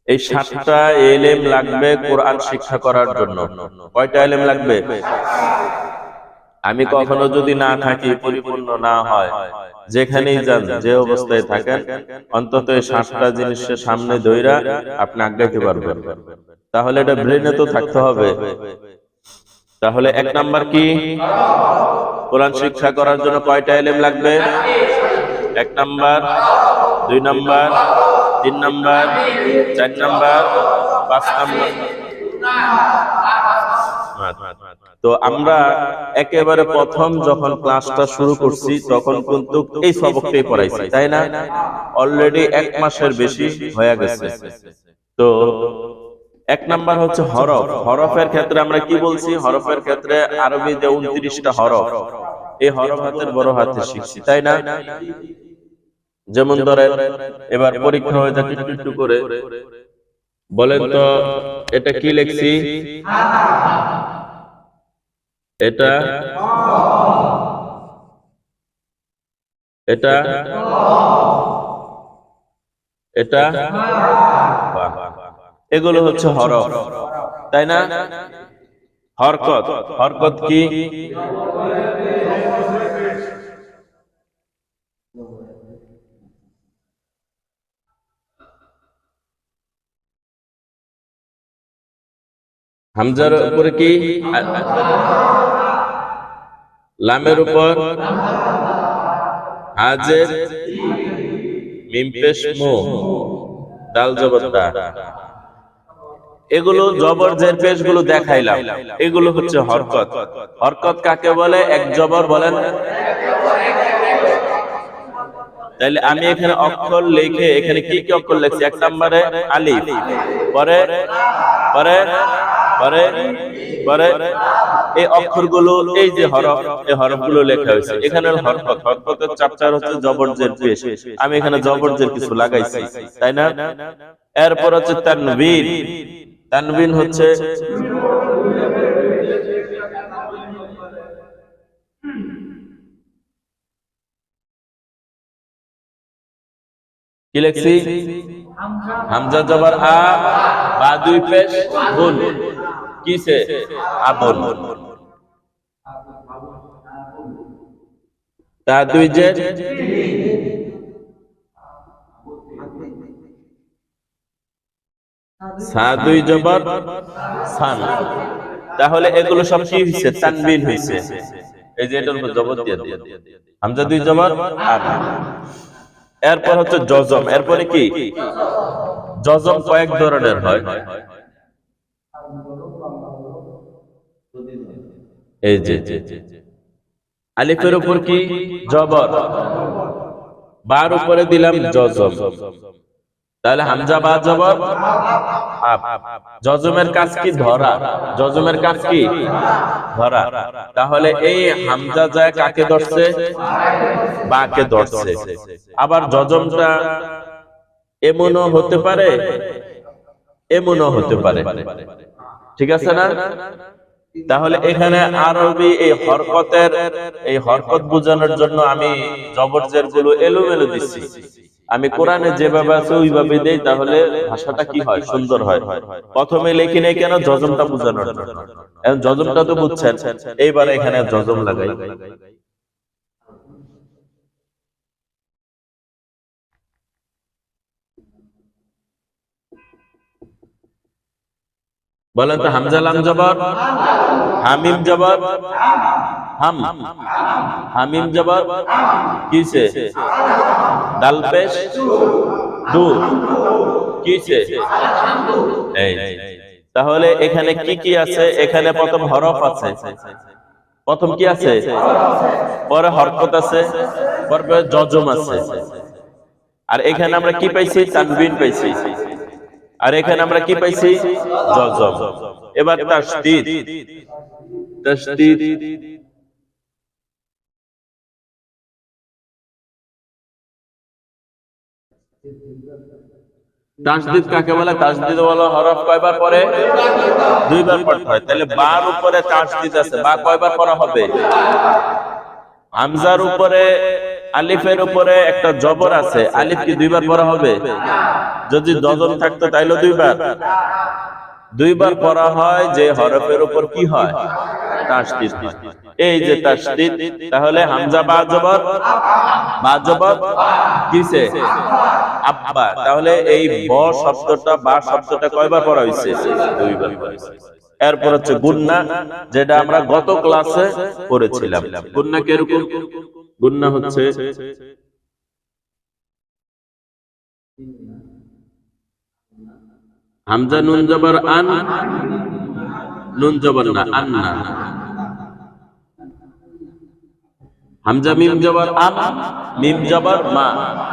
এই 7টা এলেম লাগবে কোরআন শিক্ষা করার জন্য। কয়টা এলেম লাগবে? আমি কখনো যদি না থাকি, পরিপূর্ণ না হয়, যেখানেই যান, যে অবস্থায় থাকেন, অন্তত এই 7টা জিনিসের সামনে ধইরা আপনি আগাইতে পারবেন। তাহলে এটা ব্রেনে তো থাকতে হবে। তাহলে 1 নাম্বার কি? কোরআন শিক্ষা করার জন্য কয়টা এলেম লাগবে? 1 number, 2 number, 3 number, 4 number, 5 number. তো আমরা একেবারে প্রথম যখন ক্লাসটা শুরু করছি তখন কিন্তু এই সবকটাই পড়াইছি, তাই না? অলরেডি 1 মাসের বেশি হয়ে গেছে। তো 1 নাম্বার হচ্ছে হরফ। হরফের ক্ষেত্রে আমরা কি বলছি? হরফের ক্ষেত্রে আরবিতে 29টা হরফ, এই হরফ হাতের বড় হাতে শিখছি, তাই না? যেমন ধরেন এবার পরীক্ষা হয়ে যাচ্ছে একটু করে, বলেন তো এটা কি লিখছি? এটা এটা এটা এগুলো হচ্ছে হরফ, তাই না? হরকত, হরকত কি? হামজার উপরে কি? লামের উপর হাজের, মিম পেশ মু, দাল জবর দা। এগুলো জবর জের পেশ গুলো দেখাইলাম, এগুলো হচ্ছে হরকত। হরকত কাকে বলে? এক জবর বলেন। তাহলে আমি এখানে অক্ষর লিখে এখানে কি কি অক্ষর লিখছি? 1 নম্বরে আলিফ, পরে পরে পরে পরে এই অক্ষরগুলো, এই যে হরফ, এই হরফগুলো লেখা হয়েছে। এখানে হরকত, হরকতের চ্যাপ্টার হচ্ছে জবর জের পেশ। আমি এখানে জবর জের কিছু লাগাইছি, তাই না? এরপর হচ্ছে তানবিন। তানবিন হচ্ছে কি লিখছি? হামজা জবর আ, বা 2 পেশ বুন, কিসে? আবুন। তা 2 জের সা 2 জবর সান। তাহলে এগুলো সব কি হইছে? তানবিন হইছে। এই যে এটার উপর জবর দিয়ে দিয়ে হামজা 2 জবর আন। এরপর হচ্ছে জজম। এরপরে কি? জজম কয়েক ধরনের হয়। এই যে আলিফের উপর কি? জবর, বার উপরে দিলাম জজম, তাহলে হামজা বা জবর আপ। জজমের কাজ কি? ধরা। জজমের কাজ কি? ধরা। তাহলে এই হামজা যায় কাকে ধরছে? বাকে ধরছে। আবার জজমটা এমনও হতে পারে, এমনও হতে পারে, ঠিক আছে না? তাহলে এখানে আরবি এই হরকতের, এই হরকত বোঝানোর জন্য আমি জবর জের গুলো এলোমেলো দিচ্ছি। আমি কোরআনে যেভাবে আছে ওইভাবে দেই, তাহলে ভাষাটা কি হয়? সুন্দর হয়। প্রথমে লিখি নাই কেন? জজমটা বোঝানোর জন্য। এখন জজমটা তো বুঝছেন, এইবার এখানে জজম লাগাই। বলেন তো, হামজা লাম জবর, হামিম জবর হাম, হামিম জবর কিসে? দাল পেশ দু, কিসে? এই। তাহলে এখানে কি কি আছে? এখানে প্রথম হরফ আছে, প্রথম কি আছে? পরে হরকত আছে, পরে জজম আছে। আর এখানে আমরা কি পাইছি? তানবিন পাইছি। আর এখানে আমরা কি পাইছি? জজম। এবার তাসদীদ। তাসদীদ তাসদীদ কাকে বলে? তাসদীদ হলো হরফ কয়বার পরে? 2 বার পড়তে হয়। তাহলে বার উপরে তাসদীদ আছে, বা কয়বার পড়া হবে? হামজার উপরে আলিফের উপরে একটা জবর আছে, আলিফ কি দুইবার পড়া হবে? যদি যজম থাকতো তাইলে দুইবার পড়া হয় যে হরফের উপর কি হয়? তাসদীদ হয়। এই যে তাসদীদ, তাহলে হামজা বা জবর, বা জবর কিসে? আব্বা। তাহলে এই ব শব্দটা, বা শব্দটা কয়বার পড়া হয়েছে? দুইবার পড়া হয়েছে। এরপর হচ্ছে গুন্না, যেটা আমরা গত ক্লাসে পড়েছিলাম। গুন্না কিরকম? গুন্না হচ্ছে হামজা নুন জবর আন, নুন জবর না, আন্না। হামজা মিম জবর আম, মিম জবর মা,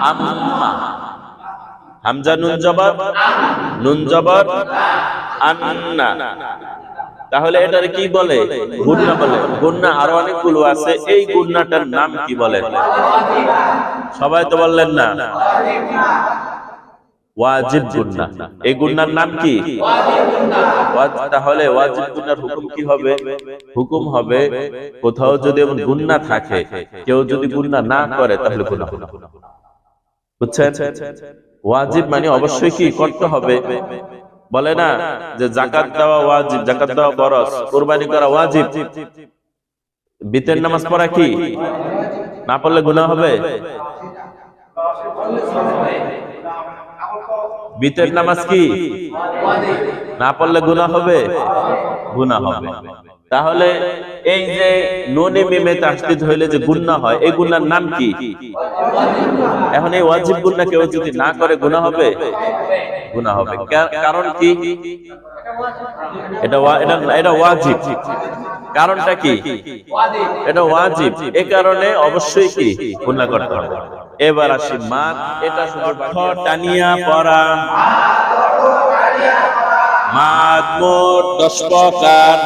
আম্মা। হামজা নুন জবর, নুন জবর আন্না। তাহলে এটার কি বলে? গুন্না বলে। গুন্না আরো অনেকগুলো আছে, এই গুন্নাটার নাম কি বলে? সবাই তো বললেন না। ওয়াজিব গুন্না। এই গুন্নার নাম কি? তাহলে ওয়াজিব গুন্নার হুকুম কি হবে? হুকুম হবে, কোথাও যদি এমন গুন্না থাকে, কেউ যদি গুন্না না করে তাহলে গুনাহ হবে। বুঝছেন? ওয়াজিব মানে অবশ্যই কি করতে হবে। বলে না যে যাকাত দেওয়া ওয়াজিব, যাকাত দেওয়া ফরজ, কুরবানি করা ওয়াজিব, বিতের নামাজ পড়া কি না পড়লে গুনাহ হবে? বিতের নামাজ কি না পড়লে গুনাহ হবে? গুনাহ হবে। তাহলে এই যে নুনে মিমে তাসদীদ হইলে যে গুনাহ হয়, এই গুনার নাম কি? এখন এই ওয়াজিব গুনাহ কেউ যদি না করে গুনাহ হবে? গুনাহ হবে। কারণ কি? এটা ওয়াজিব। কারণটা কি? এটা ওয়াজিব, এই কারণে অবশ্যই কি গুনাহ করতে হবে। এবার আসি মাদ, এটা অর্থ টানিয়া পড়া। মাদ মোট 10 প্রকার।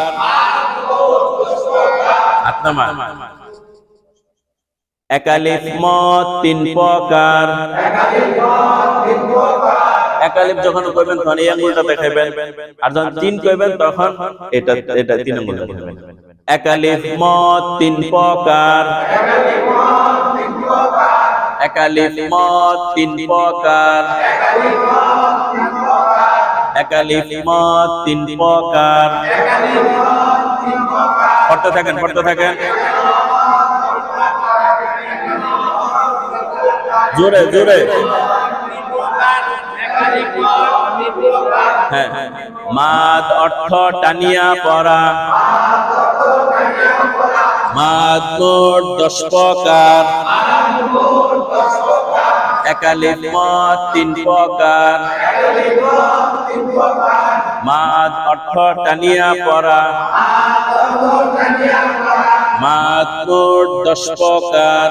এক আলিফ মদ 3 প্রকার। এক আলিফ যখন কইবেন তখন এই আঙ্গুলটা দেখাইবেন, আর যখন 3 কইবেন তখন এটা 3 আঙ্গুল দেখাইবেন। এক আলিফ মদ 3 প্রকার। এক আলিফ মদ 3 প্রকার। এক আলিফ মদ 3 প্রকার। পড়তে থাকেন, পড়তে থাকেন, জোরে জোরে। হ্যাঁ, মাদ অর্থ টানিয়া পড়া। মাদ মোট 10 প্রকার। এক আলিফ মদ 3 প্রকার। মাদ অর্থ টানিয়া পড়া। মাদ মোট 10 প্রকার।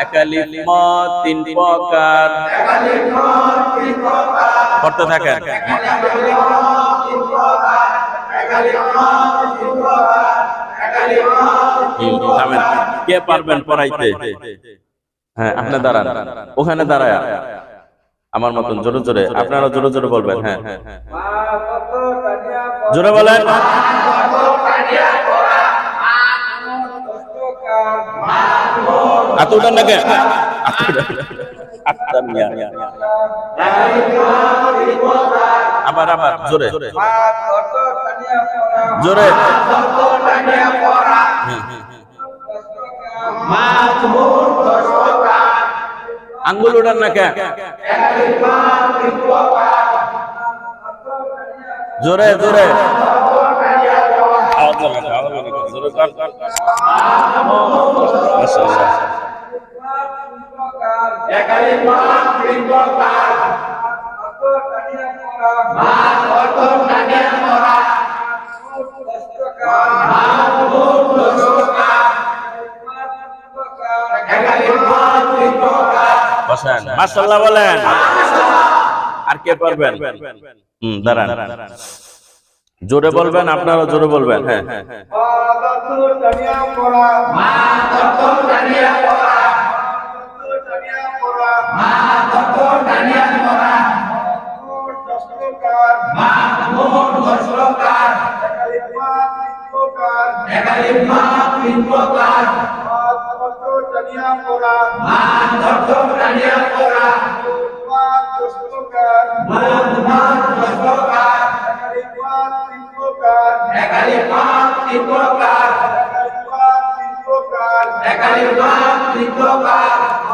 এক আলিফ মদ 3 প্রকার। পড়তে থাকেন। কে পারবেন পড়াইতে? হ্যাঁ, আপনি দাঁড়ান, ওখানে দাঁড়ায় আমার মতন জোরে জোরে, আপনারা জোরে জোরে বলবেন। হ্যাঁ, জোরে বলেন। আতুটা নাকি আবার আবার জোরে জোরে। আঙ্গুল উঠান না কে? জোরে জোরে। মাশাআল্লাহ বলেন। আর কে পারবেন? দাঁড়ান, জোরে বলবেন, আপনারা জোরে বলবেন। হ্যাঁ,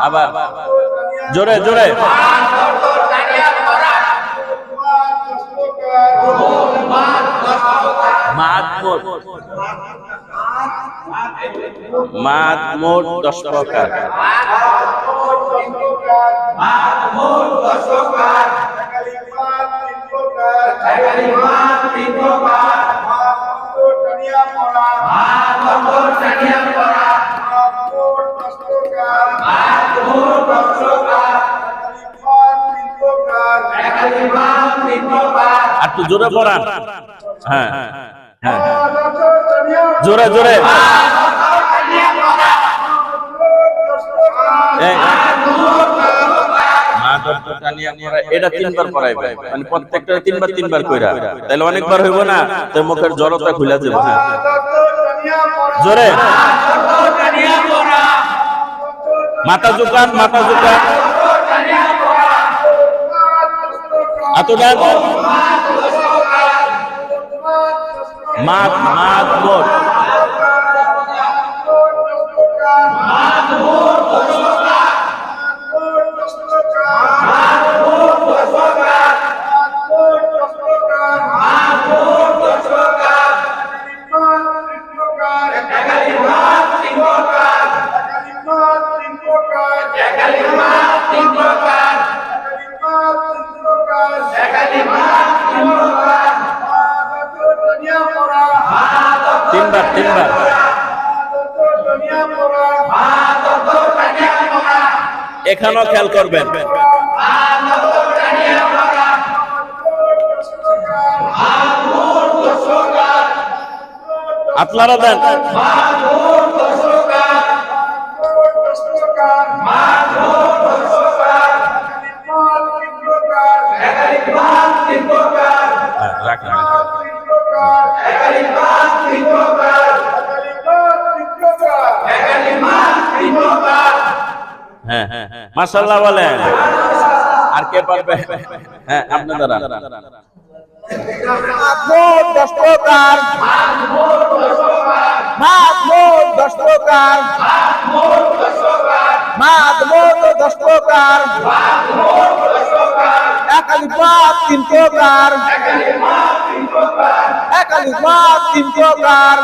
আবার জোরে জোরে মাদ মোট 10 প্রকার। আর তো জোরে পড়ান। হ্যাঁ হ্যাঁ জোরে জোরে এটা 3 বার পড়াইবে, মানে প্রত্যেকটা 3 বার 3 বার কইরা, তাহলে অনেকবার হইব না, তো মুখের জড়তা খুলে যাবে। হ্যাঁ জোরে মাথা ঝুকান, মাথা ঝুকান, আতোডান মাত মাত মোট তিনবার এখানেও খেয়াল করবেন। আপনারা দেন হ্যাঁ মাশাআল্লাহ বলেন। আর কে পারবে? হ্যাঁ আপনারা মোট 10 প্রকার, মাদ মোট 10 প্রকার, মাদ মোট 10 প্রকার, একালিফাত 3 প্রকার, একালিফাত 3 প্রকার,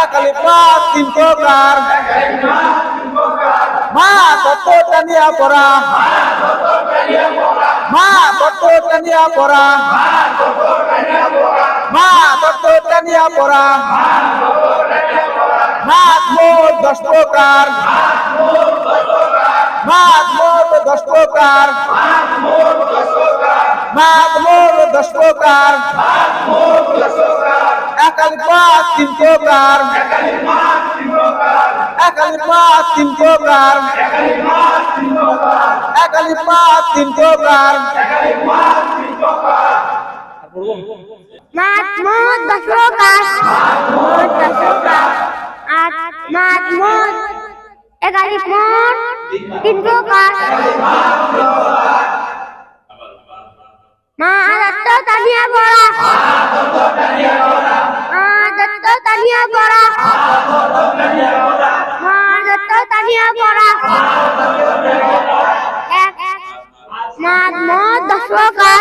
একালিফাত 3 প্রকার, মা তত্ত্বটা নিয়ে পড়া, মা তত্ত্বটা নিয়ে পড়া, মা তত্ত্বটা নিয়ে পড়া, মাদ মোট 10 প্রকার, মাদ মোট 10 প্রকার, মাদ মোট 10 প্রকার, একালিফাত 3 প্রকার, একালিফাত 3 প্রকার, একালিফাত 3 প্রকার, মাদ মোট 10 প্রকার, মোট 10 প্রকার, মাদ মোট একালিফাত 3 প্রকার, মা তত্ত্বটা নিয়ে পড়া, মা তত্ত্বটা নিয়ে পড়া, মা তত্ত্বটা নিয়ে পড়া, মাদ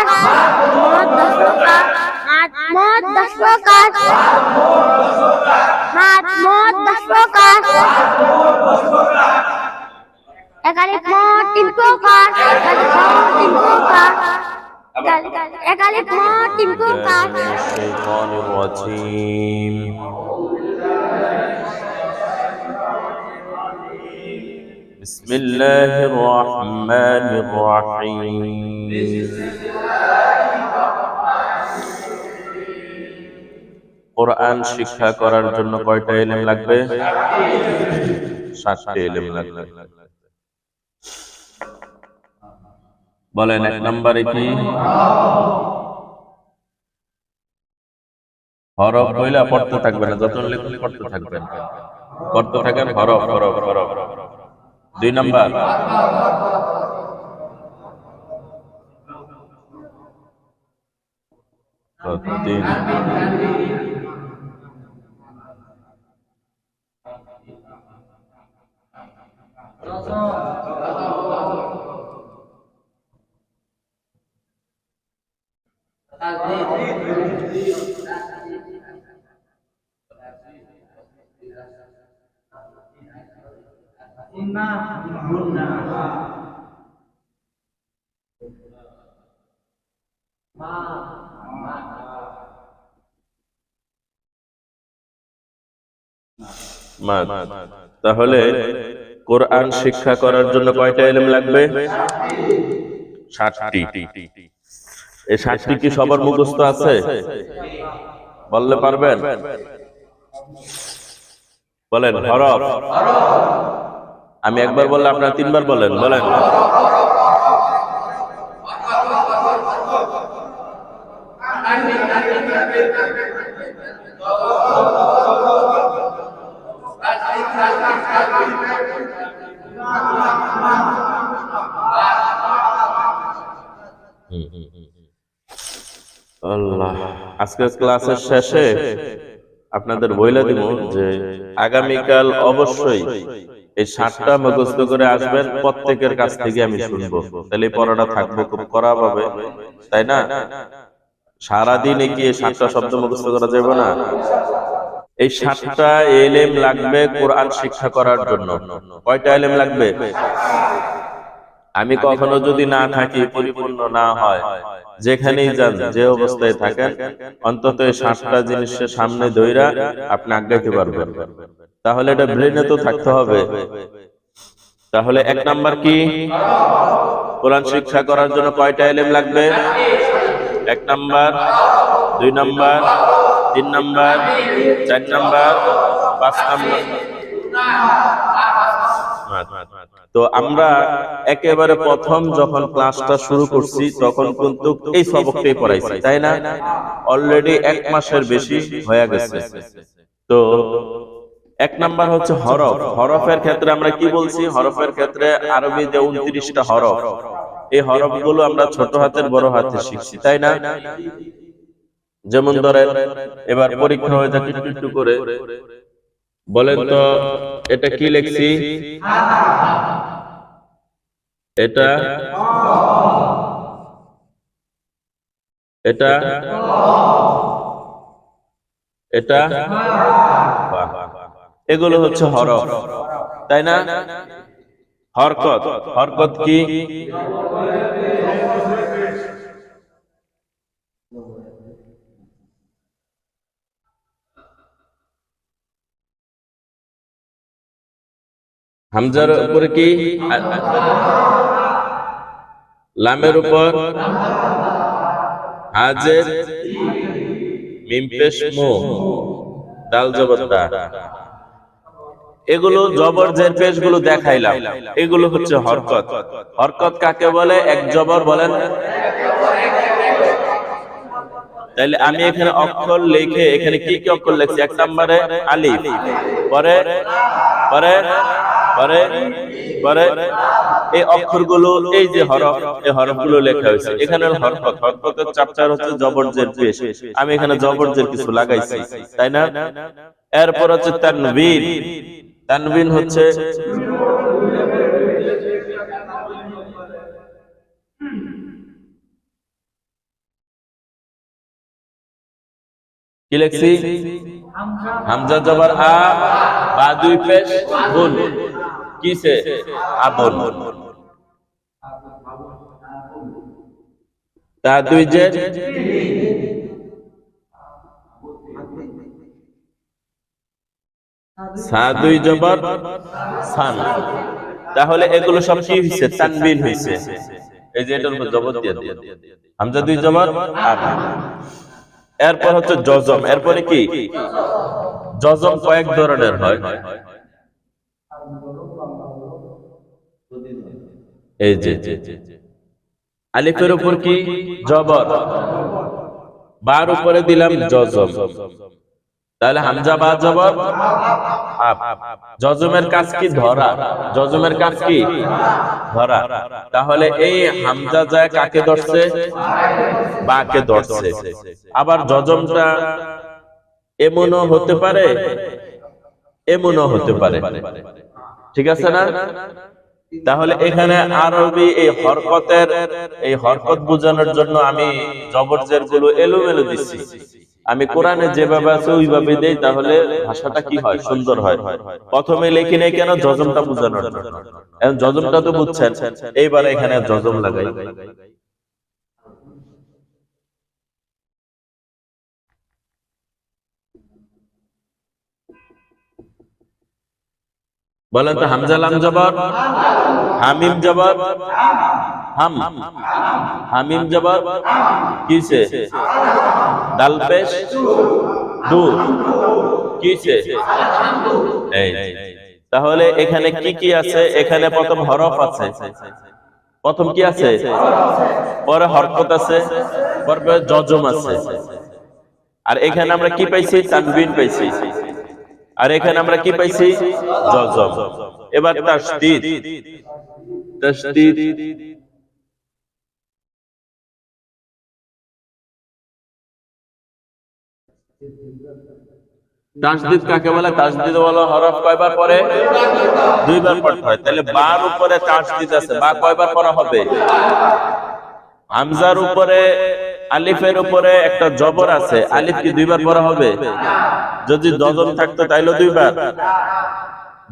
মোট 10 প্রকার, মোট 10 প্রকার, মাদ মোট 10 প্রকার, মাদ মোট 10 প্রকার, একালিফাত 3 প্রকার, একালিফাত 3 প্রকার, একালিফাত 3 প্রকার। শাইতানির রাজিম। বিসমিল্লাহির রহমানির রহিম। কোরআন শিক্ষা করার জন্য কয়টা ইলম লাগবে? 7টি ইলম লাগবে। বলেন 1 নম্বরে কি? হরফ কইলা পড়তে থাকবেন না, যত লিখুন পড়তে থাকবেন, পড়তে থাকেন হরফ হরফ হরফ। 2 নাম্বার তিন, মাদ। তাহলে কোরআন শিক্ষা করার জন্য কয়টা ইলম লাগবে? 60টি। এই 60টি কি সবার মুখস্থ আছে? বললে পারবেন? বলেন হরফ। আমি একবার বললে আপনারা 3 বার বলেন, বলেন। আল্লাহ, আজকের ক্লাসের শেষে আপনাদের বইলা দিব যে আগামীকাল অবশ্যই এই 60টা মুখস্থ করে আসবেন, প্রত্যেকের কাছ থেকে আমি শুনবো, তাহলে পড়াটা থাকবো খুব করা হবে, তাই না? সারাদিনে কি 60টা শব্দ মুখস্থ করা যাবে না? এই 60টা ইলম লাগবে কোরআন শিক্ষা করার জন্য। কয়টা ইলম লাগবে? আমি কখনো যদি না থাকি, পরিপূর্ণ না হয়, যেখানেই যান, যে অবস্থায় থাকেন, অন্তত এই 60টা জিনিসের সামনে ধইরা আপনি আগাইতে পারবেন। তাহলে এটা ব্রেনে তো থাকতে হবে। তাহলে 1 নাম্বার কি? কোরআন শিক্ষা করার জন্য কয়টা ইলম লাগবে? 1 number, 2 number, 3 number, 4 number, 5 number. তো আমরা একেবারে প্রথম যখন ক্লাসটা শুরু করছি তখন কিন্তু এই সবকটাই পড়াইছি, তাই না? অলরেডি 1 মাসের বেশি হয়ে গেছে। তো 1 নাম্বার হচ্ছে হরফ। হরফের ক্ষেত্রে আমরা কি বলছি? হরফের ক্ষেত্রে আরবি যে 29টা হরফ, এই হরফগুলো আমরা ছোট হাতের বড় হাতে শিখছি, তাই না? যেমন ধরেন এবার পরীক্ষা হয়ে যাচ্ছে একটু করে, বলেন তো এটা কি লিখছি? এটা এটা এটা এগুলো হচ্ছে হরফ, তাই না? হরকত, হরকত কি? হামজার উপরে কি? লামের উপর হাজের, মিম পেশ মু, দাল জবর দা। এগুলো জবর জের পেশ গুলো দেখাইলাম, এগুলো হচ্ছে হরকত। হরকত কাকে বলে? 1 জবর বলেন। তাহলে আমি এখানে অক্ষর লিখে, এখানে কি কি অক্ষর লিখছি? 1 নম্বরে আলিফ, পরে পরে পরে পরে এই অক্ষরগুলো, এই যে হরফ, এই হরফগুলো লেখা হয়েছে। এখানে হরকত, হরকতের চ্যাপ্টার হচ্ছে জবর জের পেশ। আমি এখানে জবর জের কিছু লাগাইছি, তাই না? এরপর হচ্ছে তানবিন। তানবিন হচ্ছে কি লিখছি? হামজা জবর আ, বা 2 পেশ বুন, কিসে? আবুন। তা 2 জের, সা 2 জবর সান। তাহলে এগুলো সব কি হইছে? তানবিন হইছে। এই যে এটার উপর জবর দিয়ে দিই, হামজা 2 জবর আর। এরপর হচ্ছে জজম। এরপরে কি? জজম কয়েক ধরনের হয়। এই যে আলিফের উপর কি? জবর, বার উপরে দিলাম জজম, তাহলে হামজা বা জবর আপ। জজমের কাজ কি? ধরা। জজমের কাজ কি? ধরা। তাহলে এই হামজা যায় কাকে ধরছে? বাকে ধরছে। আবার জজমটা এমনও হতে পারে, এমনও হতে পারে, ঠিক আছে না? তাহলে এখানে আরবি এই হরকত বোঝানোর জন্য আমি জবরজের গুলো এলোমেলো দিচ্ছি। আমি কোরআনে যেভাবে আছে ওইভাবে দেই, তাহলে ভাষাটা কি হয়? সুন্দর হয়। প্রথমে লিখি নাই কেন? জজমটা বোঝানোর জন্য। এখন জজমটা তো বুঝছেন, এইবার এখানে জজম লাগাই। বলেন তো, হামজা লাম জবর, হামিম জবর, হাম, হামিম জবর কিসে? দাল পেশ দু কিসে? এই। তাহলে এখানে কি কি আছে? এখানে প্রথম হরফ আছে। প্রথম কি আছে? পরে হরকত আছে, পরে জজম আছে। আর এখানে আমরা কি পাইছি? তানবিন পাইছি। আর এখানে আমরা কি পাইছি? জজম। এবার তাসদীদ, তাসদীদ তাসদীদ কাকে বলে? তাসদীদ বলা হরফ কয়বার পরে? দুইবার পড়তে হয়। তাহলে বার উপরে তাসদীদ আছে, বা কয়বার পড়া হবে? হামজার উপরে, আলিফের উপরে একটা জবর আছে, আলিফ কি দুইবার পড়া হবে? যদি জজম থাকতো তাইলে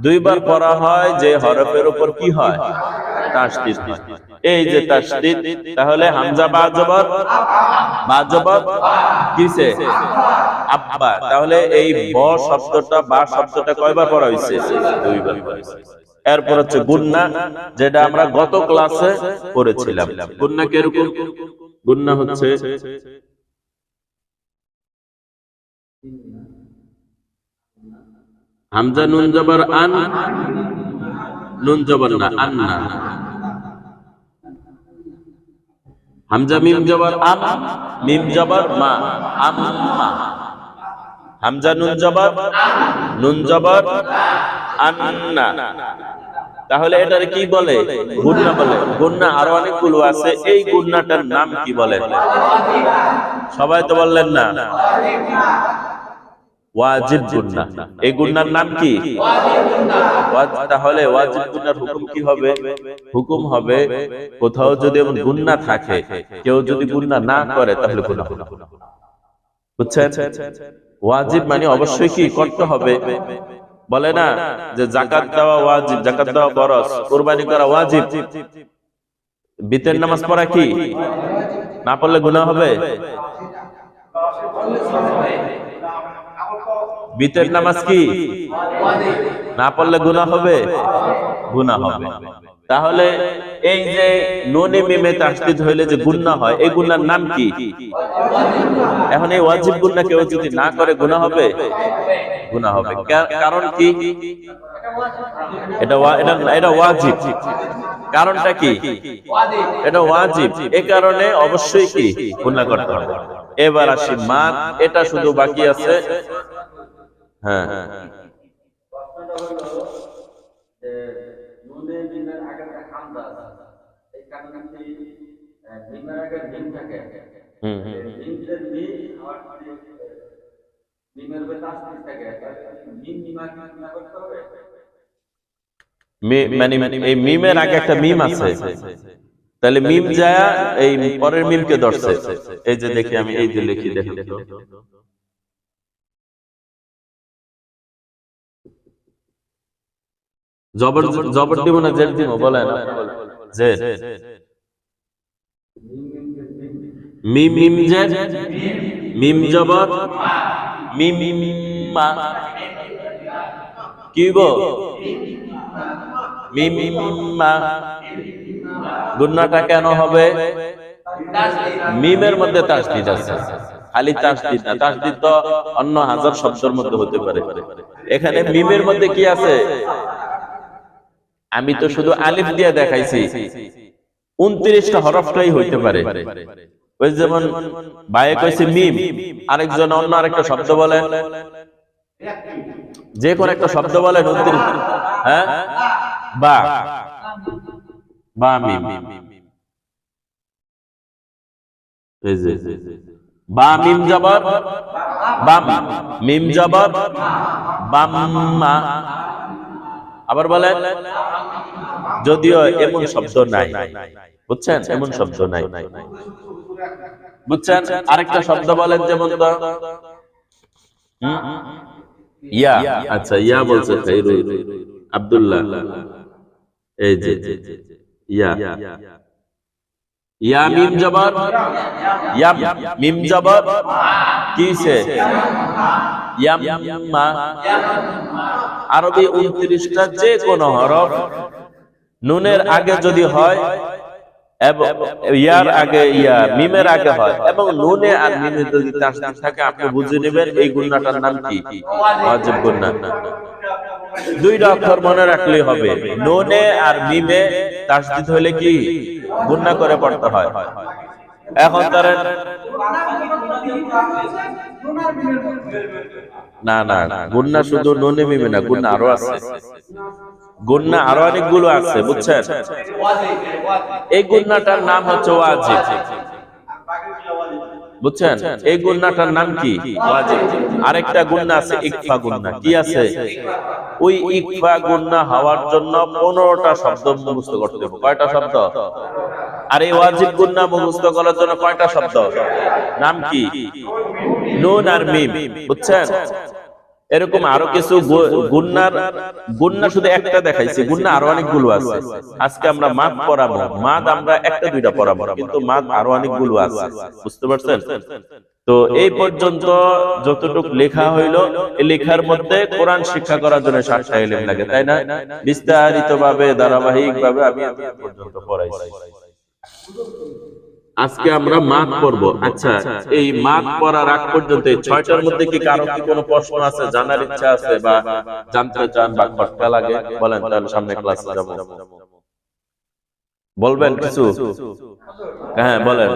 দুইবার পড়া হয়। যে হরফের উপর কি হয়? তাসদীদ। এই যে তাসদীদ, তাহলে হামজা বা জবর, বা জবর কিসে? আব্বা। তাহলে এই ব শব্দটা, বা শব্দটা কয়বার পড়া হয়েছে? দুইবার পড়া হয়েছে। এরপর হচ্ছে গুন্না, যেটা আমরা গত ক্লাসে পড়েছিলাম। গুন্না কিরকম? গুন্না হচ্ছে হামজা নুন জবর আন, নুন জবর না, আন্না। হামজা মিম জবর আম, মিম জবর মা, আম্মা। হামজা নুন জবর, নুন জবর আন্না। তাহলে এটার কি বলে? গুন্না বলে। গুন্না আরো অনেকগুলো আছে। এই গুন্নাটার নাম কি বলে? সবাই তো বললেন না। ওয়াজিব গুন্না। এই গুন্নার নাম কি? তাহলে ওয়াজিব গুন্নার হুকুম কি হবে? হুকুম হবে, কোথাও যদি এমন গুন্না থাকে, কেউ যদি গুন্না না করে তাহলে গুনাহ। বুঝছেন? ওয়াজিব মানে অবশ্যই কি করতে হবে। বলে না যে যাকাত দেওয়া ওয়াজিব, যাকাত দেওয়া ফরজ, কুরবানি করা ওয়াজিব, বিতের নামাজ পড়া কি না পড়লে গুনাহ হবে? বিতের নামাজ কি না পড়লে গুনাহ হবে? গুনাহ হবে। তাহলে এই যে নুনে মিমে তাসদীদ হইলে যে গুনাহ হয়, এই গুনার নাম কি? এখন এই ওয়াজিব গুনাহ কেউ যদি না করে গুনাহ হবে? গুনাহ হবে। কারণ কি? এটা ওয়াজিব। কারণটা কি? এটা ওয়াজিব। এই কারণে অবশ্যই কি গুনাহ করতে হবে। এবার আসি মান, এটা শুধু বাকি আছে। হ্যাঁ, মানে এই মিমের আগে একটা মিম আছে, তাহলে মিম যায় এই পরের মিমকে ধরছে। এই যে দেখি আমি, এই যে লিখি, দেখেন তো, জবর জবর দিব না জেড দিব? বলেন জেড। মিম মিম জেড, মিম জবর, মিম মা কি গো? মিম মা। গুন্নাটা কেন হবে? মিমের মধ্যে তাসদীদ আছে। খালি তাসদীদ না, তাসদীদ তো অন্য হাজার শব্দের মধ্যে হতে পারে। এখানে মিমের মধ্যে কি আছে? আমি তো শুধু আলিফ দিয়ে দেখাইছি, 29টা হরফটাই হইতে পারে। ওই যেমন বায়ে কইছে মিম, আরেকজন অন্য আরেকটা শব্দ বলেন, যে কোন একটা শব্দ বলেন 29, হ্যাঁ, বা বা মিম, এই যে বা মিম জবর বাম, মিম জবর বাম্মা। আবার বলেন, যদিও এমন শব্দ নাই, বুঝছেন, এমন শব্দ নাই, বুঝছেন। আরেকটা শব্দ বলেন, যেমন তো ইয়া, আচ্ছা ইয়া বলছে খাইরুল আব্দুল্লাহ, এই যে ইয়া, ইয়া মিম জবর ইয়াম, মিম জবর কিসে ইয়াম্মা। আরবি 29টা যে কোন হরফ নুনের আগে যদি হয় এবং ইয়ার আগে ইয়া মিমের আগে হয় এবং নুনে আর মিমে যদি তাসদীদ থাকে, আপনি বুঝে নেবেন এই গুণনাটার নাম কি, ওয়াজিব গুণনা। দুইটা অক্ষর মনে রাখলেই হবে, নুনে আর মিমে তাসদীদ হলে কি গুণনা করে পড়তে হয়। এখন ধরেন না না, গুণনা শুধু নুনে মিমে না, গুণনা আরো আছে, গুণনা আরো অনেকগুলো আছে, বুঝছেন। এই গুণনাটার নাম হচ্ছে ওয়াজিব, বুঝছেন। এই গুণনাটার নাম কি, ওয়াজিব। আরেকটা গুণনা আছে ইকফা গুণনা, কি আছে, ওই ইকফা গুণনা হওয়ার জন্য 15টা শব্দ মুখস্থ করতে হবে। কয়টা শব্দ? আর এই ওয়াজিব গুণনা মুখস্থ করার জন্য কয়টা শব্দ, নাম কি, নুন আর মিম, বুঝছেন। এরকম আরো কিছু গুণনা শুধু একটা দেখাইছি, গুণনা আরো অনেকগুলো আছে। আজকে আমরা মাদ পড়াবো, মাদ আমরা একটা দুইটা পড়াবো, কিন্তু মাদ আরো অনেকগুলো আছে, বুঝতে পারছেন। তো এই পর্যন্ত যতটুকু লেখা হইলো, এই লেখার মধ্যে কোরআন শিক্ষা করার জন্য 60টা ইলম লাগে, তাই না? বিস্তারিত ভাবে ধারাবাহিক ভাবে আমি পর্যন্ত পড়াইছি। আজকে আমরা মাদ পড়ব। আচ্ছা, এই মাদ পড়ার আগ পর্যন্ত 6টার মধ্যে কি কারো কি কোনো প্রশ্ন আছে, জানার ইচ্ছা আছে বা জানতে চান বা খটকা লাগে, বলেন, তাহলে সামনে ক্লাসে যাব। বলবেন কিছু? হ্যাঁ বলেন।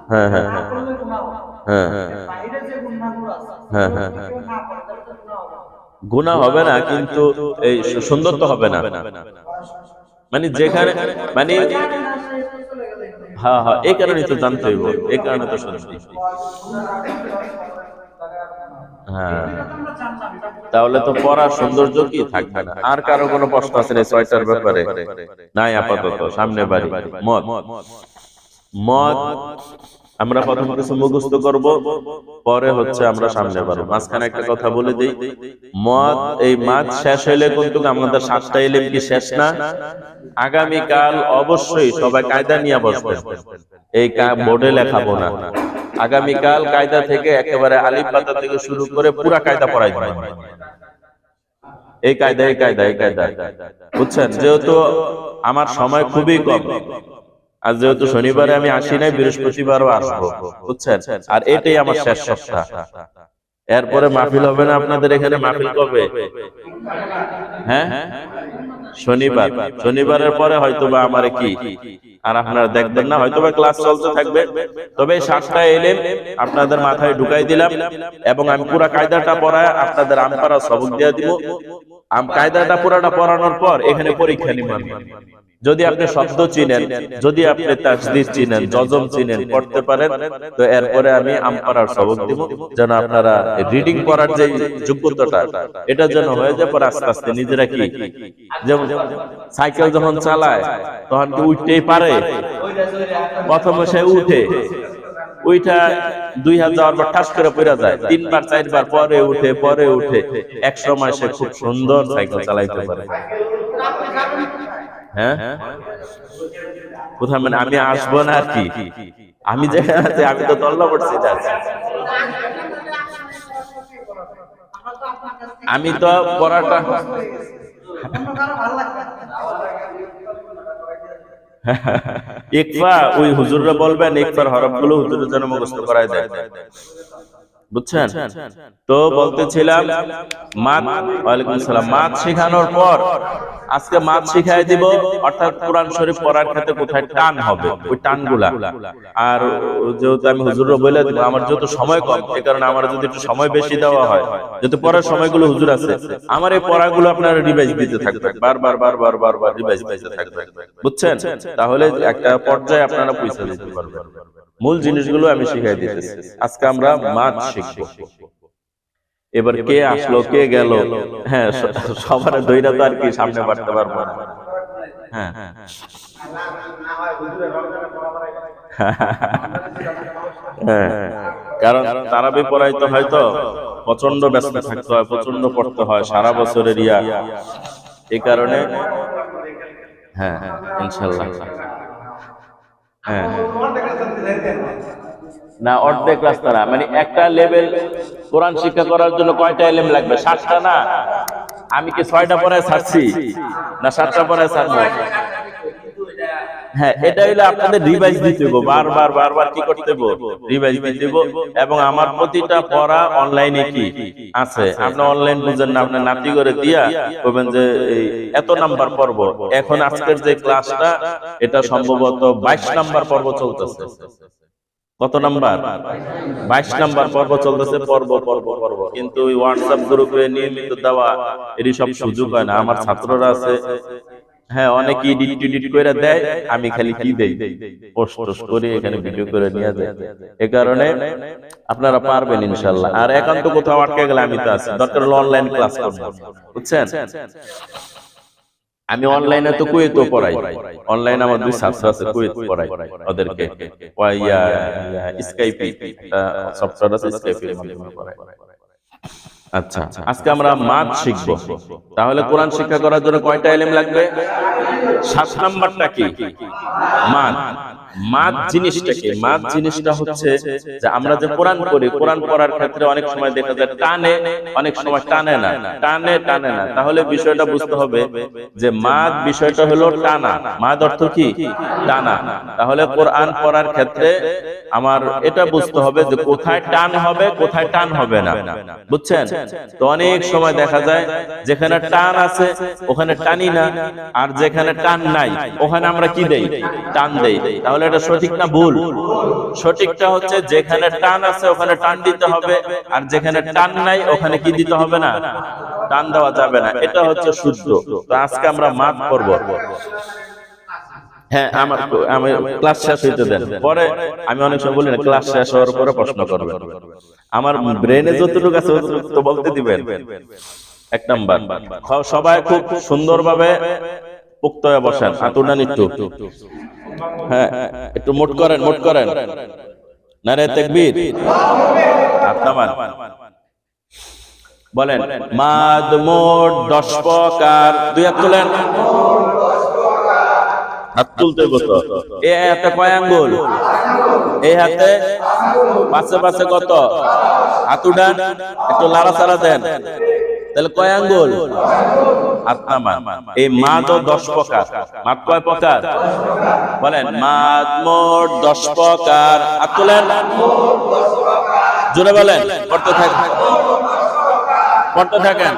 হ্যাঁ হ্যাঁ হ্যাঁ হ্যাঁ হ্যাঁ হ্যাঁ হ্যাঁ, গুনাহ হবে না, কিন্তু এই সুন্দর তো হবে না, মানে যেখানে মানে হ্যাঁ হ্যাঁ, এই কারণে তো জানতে হইব, এই কারণে তো শুনছি। হ্যাঁ, তাহলে তো পড়ার সৌন্দর্য কি থাকবে না। আর কারো কোনো প্রশ্ন আছে না 6টার ব্যাপারে? নাই আপাতত। সামনে বাড়ি মদ, মদ আমরা প্রথম কিছু মুখস্থ করব, পরে হচ্ছে আমরা সামনে বাড়ব। মাঝখানে একটা কথা বলে দেই, মদ এই মাদ শেষ হইলে কিন্তু আমাদের 7টা ইলম কি শেষ না? আগামী কাল অবশ্যই সবাই কায়দা নিয়ে বসবেন, এই বোর্ডে লেখাবো না। আগামী কাল কায়দা থেকে একেবারে আলিফ বাতা থেকে শুরু করে পুরা কায়দা পড়াই দেব। এই কায়দা এই কায়দা এই কায়দা, বুঝছেন। যেহেতু আমার সময় খুবই কম, আর যেহেতু শনিবারে আমি আসি নাই, বৃহস্পতিবারও আসবো, বুঝছেন। আর এটাই আমার শেষ সপ্তাহ, এরপরে মাহফিল হবে না আপনাদের এখানে। মাহফিল কবে? হ্যাঁ, শনিবার। শনিবারের পরে হয়তোবা আমার কি আর আপনারা দেখবেন না, হয়তোবা ক্লাস চলতে থাকবে। তবে 7টা ইলম আপনাদের মাথায় ঢুকাই দিলাম, এবং আমি পুরা কায়দাটা পড়ায় আপনাদের আমপারা সবক দিয়ে দিব। কায়দাটা পুরাটা পড়ানোর পর এখানে পরীক্ষা নিবেন। যদি আপনি শব্দ চিনেন, যদি আপনি তাসদীদ চিনেন, জজম চিনেন, পড়তে পারেন, তো এরপরে আমি আমপারার সবক দিব, যেন আপনারা রিডিং করার যে যোগ্যতাটা, এটা যেন হয়ে যায়। পরে আস্তে আস্তে নিজেরা কি, যেমন সাইকেল যখন চালায় তখন কি উঠতেই পারে, প্রথমে সে উঠা 2 হাত যাওয়ার পর ঠাস করে পড়ে যায়, 3বার 4বার পরে উঠে এক সময় সে খুব সুন্দর সাইকেল চালাইতে পারে। হ্যাঁ, কোথায় মানে আমি আসবো না আর কি, আমি যেখানে আছি আমি তো তল্লা পড়ছি, আমি তো পড়াটা ইকফা ওই হুজুররা বলবেন, ইকফার হরফগুলো হুজুরের জন্য মুখস্থ করায় দেয়। বুঝছেন? তো বলতেছিলাম মাদ, ওয়ালাইকুম আসসালাম, মাদ শেখানোর পর আজকে মাদ শিখাই দিব, অর্থাৎ কোরআন শরীফ পড়ার ক্ষেত্রে কোথায় টান হবে ওই টানগুলা। আর যেহেতু আমি হুজুরও বলে দিব, আমার যেহেতু সময় কম, এই কারণে আমার যদি একটু সময় বেশি দেওয়া হয়, যেহেতু পড়ার সময়গুলো হুজুর আছে, আমার এই পড়াগুলো আপনারা রিভাইজ দিতে থাকবেন, বারবার রিভাইজ দিতে থাকবেন, বুঝছেন? তাহলে একটা পর্যায়ে আপনারা পৌঁছে দিতে পারবেন। মূল জিনিসগুলো আমি শিখাই দিতেছি। আজকে আমরা মাদ শিখব। এবার কে আসলো কে গেল, হ্যাঁ সবার দইরা তো আর কি সামনে বাড়তে পারবো না। হ্যাঁ হ্যাঁ, কারণ তারাবি পড়াইতে হয়তো প্রচন্ড ব্যস্ত থাকতে হয়, প্রচন্ড পড়তে হয়, সারা বছরের ইয়া, এই কারণে হ্যাঁ ইনশাল্লাহ। হ্যাঁ না, অর্ধেক রাস্তা না, মানে একটা লেভেল কোরআন শিক্ষা করার জন্য কয়টা এলেম লাগবে? 7টা না? আমি কি 6টা পড়ায় ছাড়ছি না 7টা পড়ায় ছাড়বো? হ্যাঁ, এটা হইলে আপনাদের রিভাইজ দিতে হবে, বারবার কি করতে হবে? রিভাইজ দিতে হবে। এবং আমার প্রতিটা পড়া অনলাইনে কি আছে, আপনি অনলাইন বুঝেন না, আপনি নাতি করে দিয়া বলবেন যে এত নাম্বার পর্ব। এখন আজকের যে ক্লাসটা, এটা সম্ভবত 22 নাম্বার পর্ব চলতেছে। কত নাম্বার? 22 নাম্বার পর্ব চলতেছে। পর্ব কিন্তু ওই হোয়াটসঅ্যাপ গ্রুপে নিয়মিত দেওয়া এর সব সুযোগ হয় না। আমার ছাত্ররা আছে, হ্যাঁ অনেকে এডিট করে দেয়, আমি খালি কি দেই, পোস্ট করে এখানে ভিডিও করে নিয়ে যায়। এই কারণে আপনারা পারবেন ইনশাআল্লাহ। আর একান্ত কোথাও আটকে গেলে আমি তো আছি, দরকার হলে অনলাইন ক্লাস করব, বুঝছেন? আমি অনলাইনে তো কুয়েত পড়াই, অনলাইনে আমার 2 ছাত্র আছে কুয়েত পড়াই, ওদেরকে স্কাইপে একটা সফটওয়্যার আছে, স্কাইপের মাধ্যমে পড়াই। আচ্ছা, আজকে আমরা মাদ শিখব। তাহলে কোরআন শিক্ষা করার জন্য কয়টা ইলম লাগবে? 7 নাম্বারটা কি? মাদ। মাদ জিনিসটা কি? মাদ জিনিসটা হচ্ছে যে আমরা যে কোরআন পড়ি, কোরআন পড়ার ক্ষেত্রে অনেক সময় দেখা যায় টানে, অনেক সময় টানে না, টানে না। তাহলে বিষয়টা বুঝতে হবে যে মাদ বিষয়টা হলো টানা। মাদ অর্থ কি? টানা। তাহলে কোরআন পড়ার ক্ষেত্রে আমার এটা বুঝতে হবে যে কোথায় টান হবে, কোথায় টান হবে না, বুঝছেন? তো অনেক সময় দেখা যায় যেখানে টান আছে ওখানে টানি না, আর যেখানে টান নাই ওখানে আমরা কি দেই? টান দেই। তাহলে এটা সঠিক না ভুল? সঠিকটা হচ্ছে যেখানে টান আছে ওখানে টান দিতে হবে, আর যেখানে টান নাই ওখানে কি দিতে হবে না? টান দেওয়া যাবে না। এটা হচ্ছে শুদ্ধ। তো আজকে আমরা মাদ করব। হ্যাঁ, আমি ক্লাস শেষ হইতে দেন, পরে আমি অনেক সময় বলি না, ক্লাস শেষ হওয়ার পরে প্রশ্ন করবেন। আমার ব্রেনে যতটুকু আছে তো বলতে দিবেন। 1 নাম্বার, সবাই খুব সুন্দরভাবে পোক্ত হয়ে বসেন, আতুডান একটু, হ্যাঁ একটু মোট করেন। নারে তাকবীর, আপনামান বলেন। মাদ মোট 10 প্রকার। 2 হাত তোলেন, হাত তুলতে বসো। এই হাতে কয় আঙ্গুল? এই হাতে পাশে কত? হাত উঠান, একটু লাড়াচাড়া দেন, তাহলে কয় আঙ্গুল? হাত নামান। এই মাদ 10 প্রকার। মাদ কয় প্রকার? বলেন। মাদ মোট 10 প্রকার। হাত তুলেন, জোরে বলেন, পড়তে থাকেন।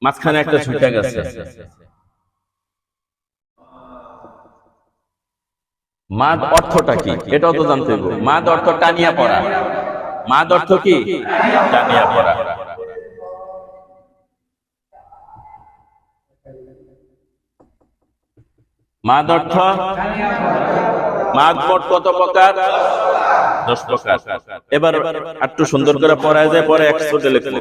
মাঝখানে একটা ছুটে গেছে। মাদ অর্থটা কি এটাও তো জানতে হবে। মাদ অর্থ টানিয়া পড়া। মাদ অর্থ কি? টানিয়া পড়া। মাদ অর্থ, মাদ মোট কত প্রকার? 10 প্রকার। এবার একটু সুন্দর করে পড়ায় যায়, পরে 100 লিখবো,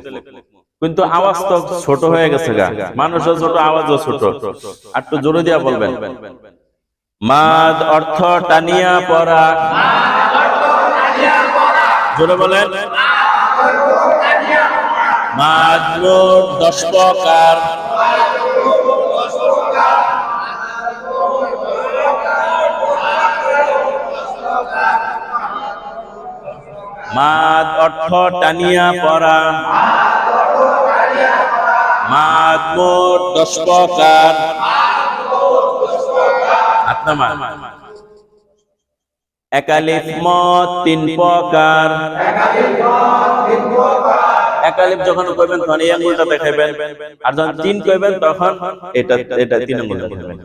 কিন্তু আওয়াজ তো ছোট হয়ে গেছে গা, মানুষও ছোট, আওয়াজও ছোট। একটু জোরে দিয়া বলবেন। মাদ অর্থ টানিয়া পড়া। জোরে বলেন। মাদ মোট 10 প্রকার। মাদ অর্থ টানিয়া পড়া। মাদ মোট 10 প্রকার। আত্মা একালিফ মত 3 প্রকার। একালিফ যখন কইবেন তখন এই আঙ্গুলটা দেখাইবেন, আর যখন 3 কইবেন তখন এটা 3 আঙ্গুল দেখাইবেন।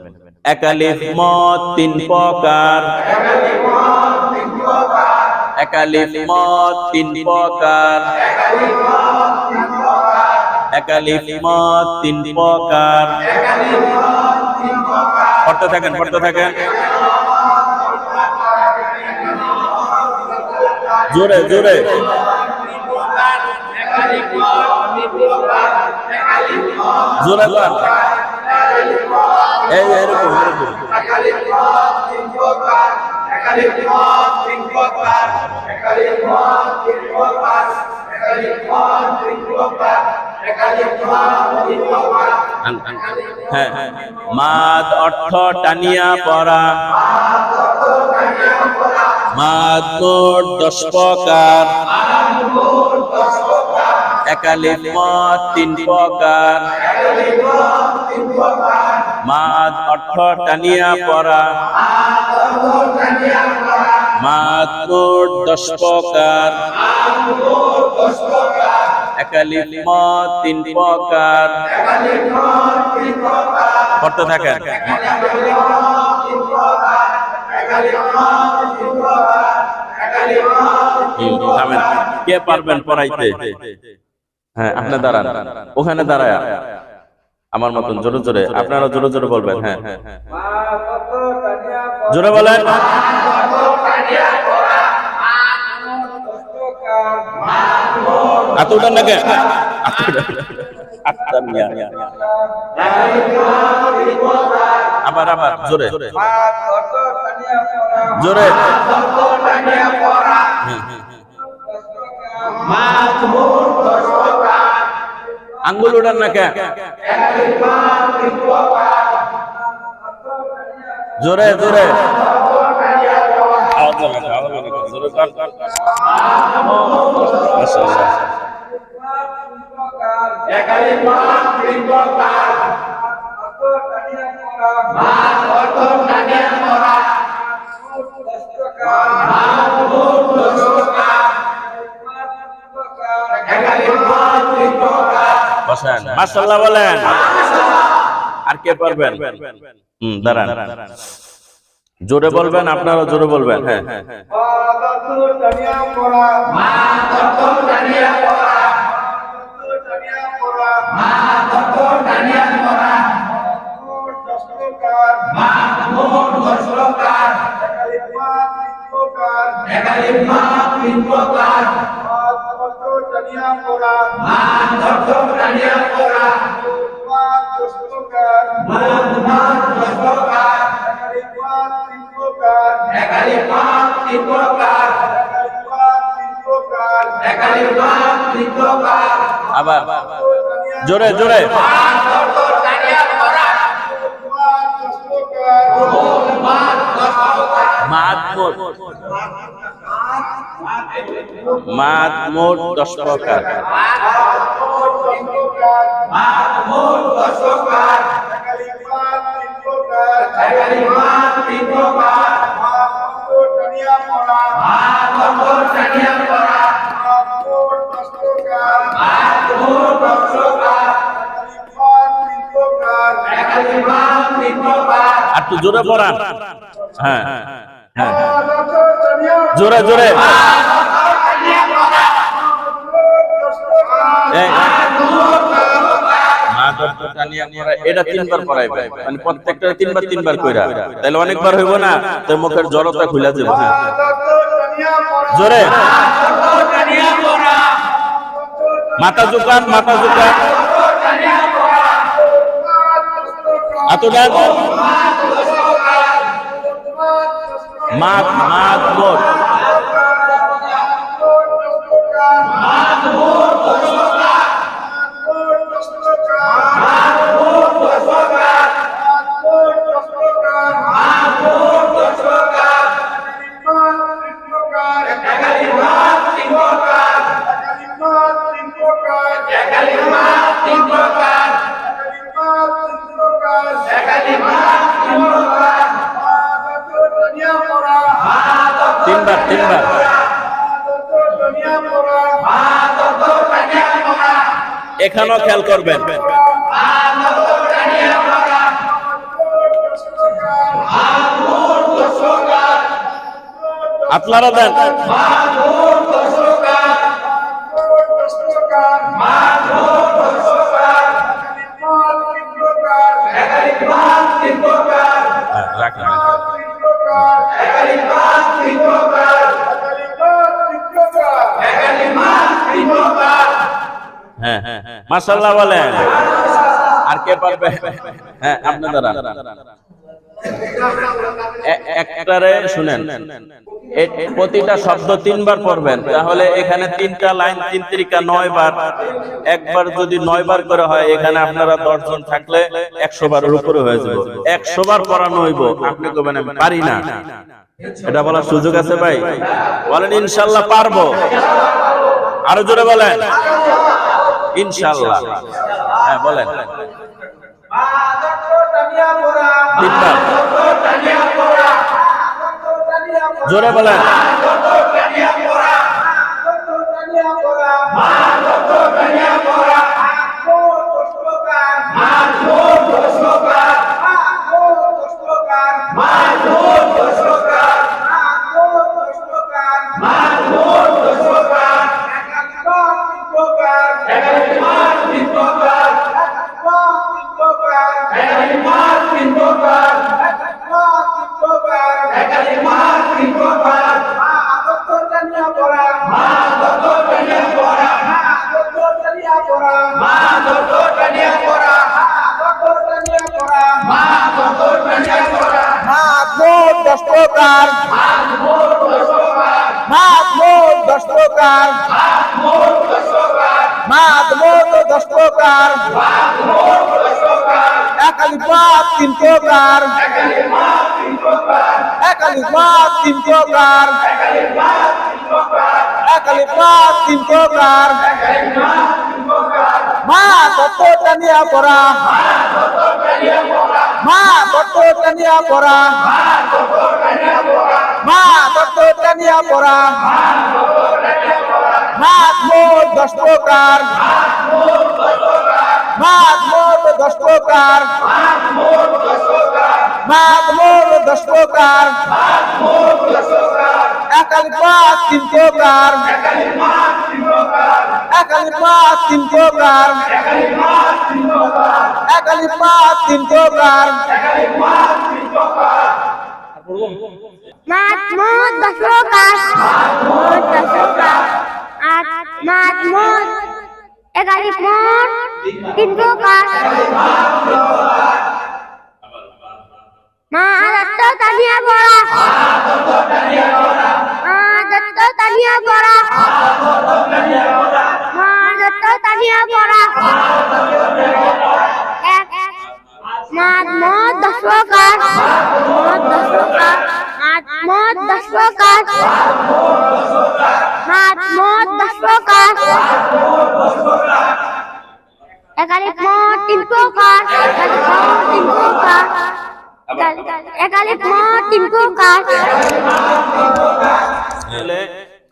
একালিফ মত 3 প্রকার। একালিফ মত 3 প্রকার। একালিফ মত 3 প্রকার। পড়তে থাকেন, পড়তে থাকেন। জোরে জোরে। জোরে বল। এই এরকম এরকম। হ্যাঁ, মাদ অর্থ টানিয়া পড়া। মাদ মোট 10 প্রকার। একালিফ মত 3 প্রকার। মাদ অর্থ টানিয়া পড়া। মাদ মোট 10 প্রকার। একালিফ মত 3 প্রকার। পড়তে থাকেন। কে পারবেন পড়াইতে? হ্যাঁ, আপনি দাঁড়ান, ওখানে দাঁড়ায় আমার মতন জোরে জোরে, আপনারা জোরে জোরে বলবেন। হ্যাঁ, জোরে বলেন। হাত উঠান না কেন? আবার আবার জোরে জোরে। আঙ্গুল উঠান না কেন? জোরে জোরে। মাশাআল্লাহ বলেন। আর কে পারবেন? দাঁড়ান, জোরে বলবেন, আপনারা জোরে বলবেন। হ্যাঁ, আবার জোরে জোরে। মাদ মোট 10 প্রকার। আর একটু জোরে পড়ান। হ্যাঁ হ্যাঁ, জোরে জোরে। এটা 3 বার পড়াইবে, মানে প্রত্যেকটা 3 বার 3 বার কইরা, তাহলে অনেকবার হইব না, তো মুখের জড়তা খুলে যাবে। জোরে। মাথা ঝুকান, মাথা ঝুকান। মাদ মাদ মোট তিনবার তিনবার এখানেও খেয়াল করবেন আপনারা দেন হ্যাঁ মাশাআল্লাহ বলেন আর কে পারবে হ্যাঁ আপনারা একটারে শুনেন প্রতিটা শব্দ তিনবার পড়বেন তাহলে এখানে তিনটা লাইন তিন তিরিকা 9 বার একবার যদি 9 বার করে হয় এখানে আপনারা 10 জন থাকলে 100 বারের উপরে হয়ে যাবে 100 বার পড়ানো হইব আপনি কবেন আমি পারি না এটা বলার সুযোগ আছে ভাই বলেন ইনশাআল্লাহ পারবো আরো জোরে বলেন ইনশাআল্লাহ হ্যাঁ বলেন তিনবার জোরে বলেন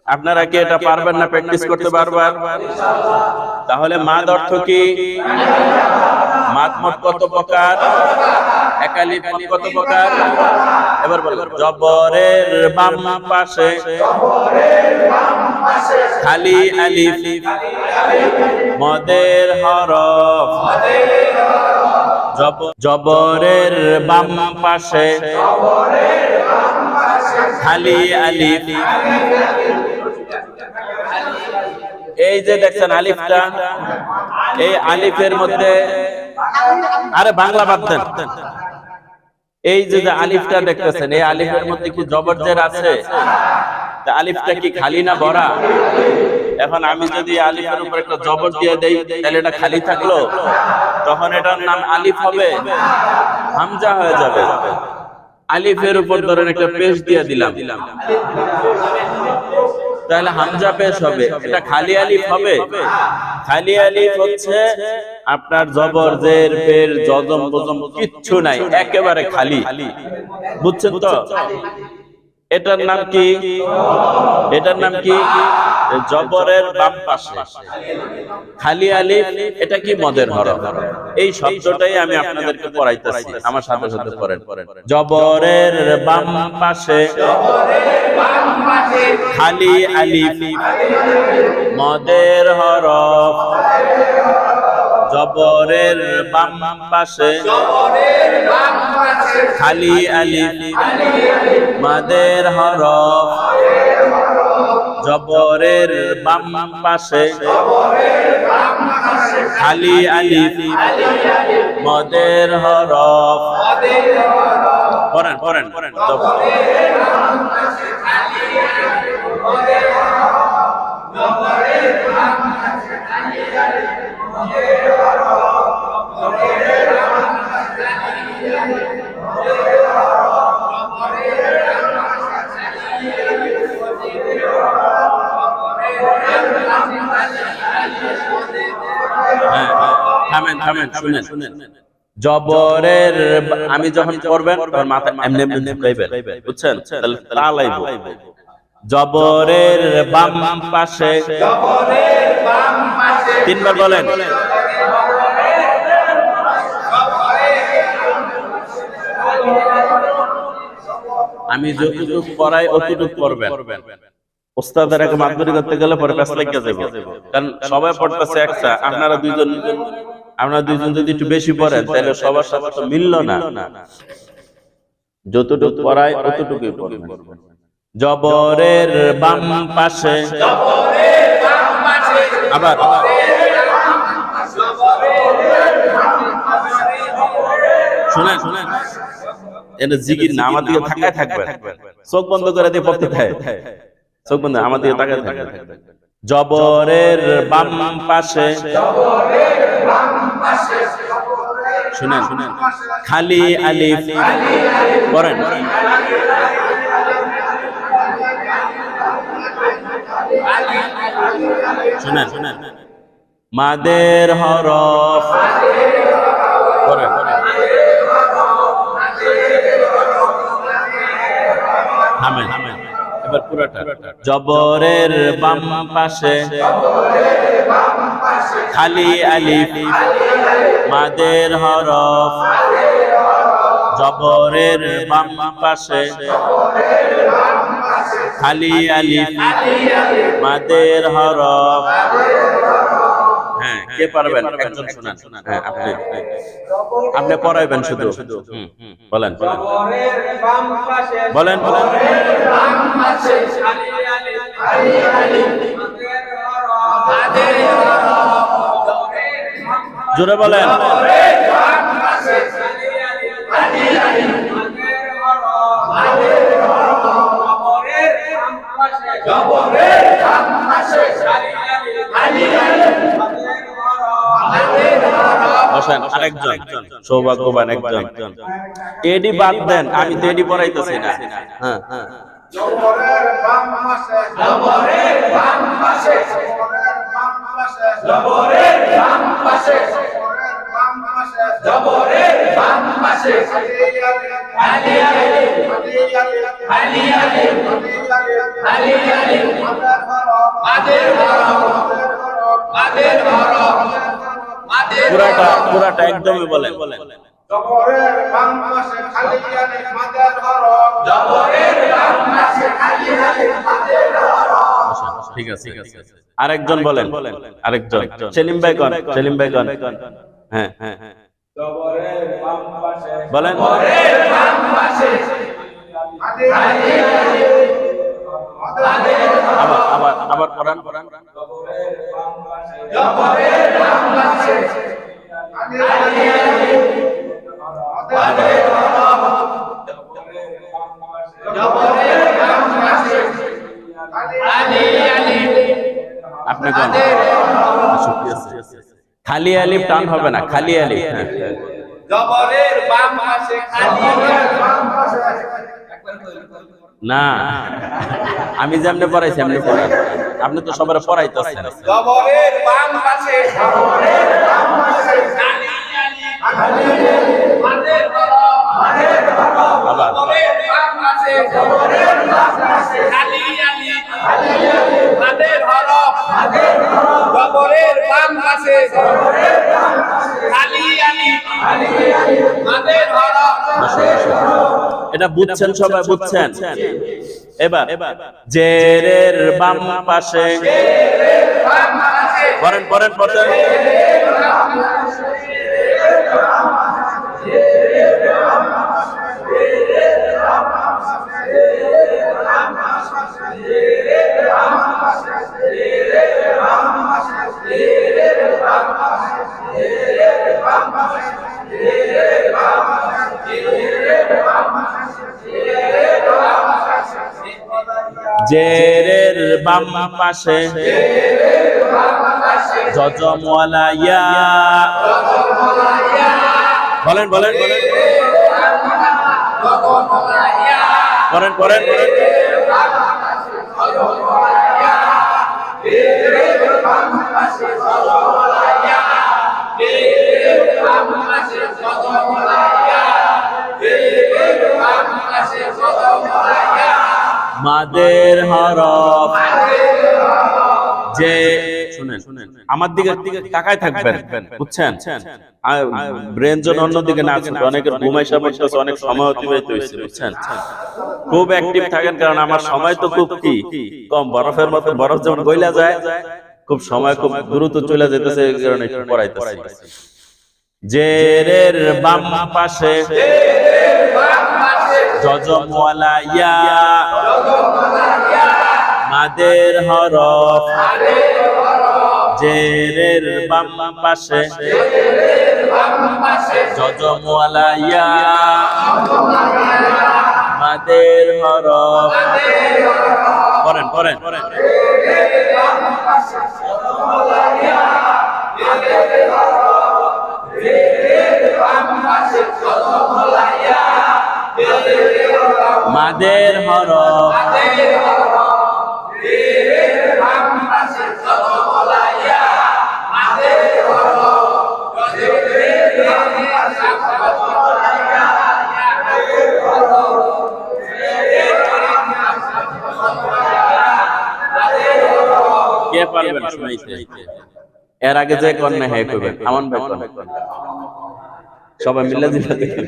আপনারা কি এটা পারবেন না প্র্যাকটিস করতে পারবেন তাহলে মাদ অর্থ কি মাদ মোট কত প্রকার একালিফ কত প্রকার এবার বলেন জবরের বাম পাশে খালি আলিফ মদের হরফ জবরের বাম পাশে খালি আলিফ এই যে দেখছেন আলিফটা এই আলিফের মধ্যে আরে বাংলা বাদ দেন এই যে আলিফটা দেখতেছেন, এই আলিফের মধ্যে কি জবর জের আছে? তা আলিফটা কি খালি না ভরা? এখন আমি যদি আলিফের উপর একটা জবর দিয়ে দেই, তাহলে এটা খালি থাকলো? তখন এটার নাম আলিফ হবে? হামজা হয়ে যাবে। আলিফের উপর ধরেন একটা পেশ দিয়ে দিলাম, তাহলে হামজা পেশ হবে। এটা খালি আলিফ হবে? খালি আলিফ হচ্ছে আপনার জবর জের পেশ জজম বজম কিচ্ছু নাই, একেবারে খালি। বুঝছেন তো? এটার নাম কি? এটার নাম কি? জবরের বাম পাশে খালি আলিফ। এটা কি মদের হরফ? এই শব্দটাই আমি আপনাদেরকে পড়াইতেছি, আমার সাথে সাথে পড়েন। জবরের বাম পাশে খালি আলিফ মদের হরফ। জবরের বাম পাশে খালি আলিফ মদের হরফ। জবরের বাম পাশে খালি আলিফ মদের হরফ। পড়েন পড়েন পড়েন। থামেন থামেন, শুনেন শুনেন। জবরের আমি যখন পড়বেন তখন মাথা এমনি এমনি ঢুকাইবেন, বুঝছেন? তাহলে তালাইবো। জবরের বাম পাশে, তিনবার বলেন। আমি যতটুকু পড়াই অতটুকু পড়বেন। ওস্তাদের একটা মাতবরি করতে গেলে পরে প্যাস লাগিয়ে যাবে, কারণ সবাই পড়তেছে একটা, আপনারা দুইজন যদি একটু বেশি পড়েন তাহলে সবার সাথে তো মিললো না। যতটুকু পড়াই অতটুকুই পড়বেন। জবরের বাম পাশে, আবার শুনেন শুনেন, এটা জিকির না, আমার দিকে তাকায় থাকবেন, চোখ বন্ধ করে দিয়ে পড়তে থাকে, চোখ বন্ধ আমার দিকে তাকায় থাকবেন। জবরের বাম পাশে, শুনেন শুনেন, খালি আলিফ পড়েন। শুনেন শুনেন, মাদের হরফ পড়েন। থামেন থামেন, এবার পুরোটা। জবরের বাম পাশে খালি আলিফ মাদের হরফ। জবরের বাম পাশে খালি আলিফ মাদের হরফ। হ্যাঁ, কে পারবেন? একজন শুনান। হ্যাঁ, আপনি পড়াইবেন শুধু। বলেন বলেন বলেন বলেন। জোরে বলেন। বসেন, আরেকজন সৌভাগ্যবান একজন। এডি বাদ দেন, আমি তো এডি পড়াইতেছি না। হ্যাঁ হ্যাঁ, জবরের বাম পাশে, জবরের বাম পাশে, জবরের বাম পাশে, জবরের বাম পাশে, জবরের বাম পাশে, আলি আলি আলি আলি আলি আলি মাদের হরফ, মাদের হরফ, পুরাটা একদমই বলেন। জবরের বাম পাশে খালি আলি মাদের হরফ, জবরের বাম পাশে খালি আলি মাদের হরফ। ঠিক আছে, আরেকজন বলেন, আরেকজন। সেলিম ভাই কোন? সেলিম ভাই কোন? হ্যাঁ হ্যাঁ, জবরের বাম পাশে বলেন। জবরের বাম পাশে খালি আলি আবার আবার আবার পড়ান। জবরের বাম পাশে, জবরের বাম পাশে খালি আলি মাদের হরফ। আপনি কোন খালি আলিফ টান হবে না, খালি আলিফ। জবরের বাম পাশে খালি না, আমি যেমনে পড়াইছি এমনি পড়াই, আপনি তো সবার পড়াইতেছেন। জবরের বাম পাশে খালি আলিফ মাদের হরফ জবরের বাম পাশে খালি আলিফ মাদের হরফ জবরের বাম পাশে খালি আলিফ মাদের হরফ। এটা বুঝছেন সবাই, বুঝছেন? এবার জেরের বাম পাশে পড়েন পড়েন পড়েন। জেরের বাম পাশে জজমওয়ালা ইয়া, বলেন বলেন বলেন করেন করেন করেন। মাদের হরফ যে, শুনেন আমার দিকে তাকায় থাকবেন, বুঝছেন? ব্রেন জন অন্যদিকে না আছে, অনেকের ঘুমাইসা বসতেছে, অনেক সময় অতিবাহিত হয়েছে, বুঝছেন? খুব অ্যাক্টিভ থাকেন, কারণ আমার সময় তো খুব কি কম, বরফের মতো, বরফ যেমন গইলা যায়, খুব সময় খুব দ্রুত চলে যেতেছে, এই কারণে একটু পড়াইতেছি। জেরের বাম পাশে জজমওয়ালা ইয়া, মাদের হরফ জেরের বাম পাশে জজমওয়ালা ইয়া, মাদের হরফ। পড়েন পড়েন। মাদের হরফ কে পারবেন শুনাইতে? এর আগে যে কন্যা হ্যাঁ করবেন, আমন ভাই কন্যা সবাই মিলে দিলে দেখি।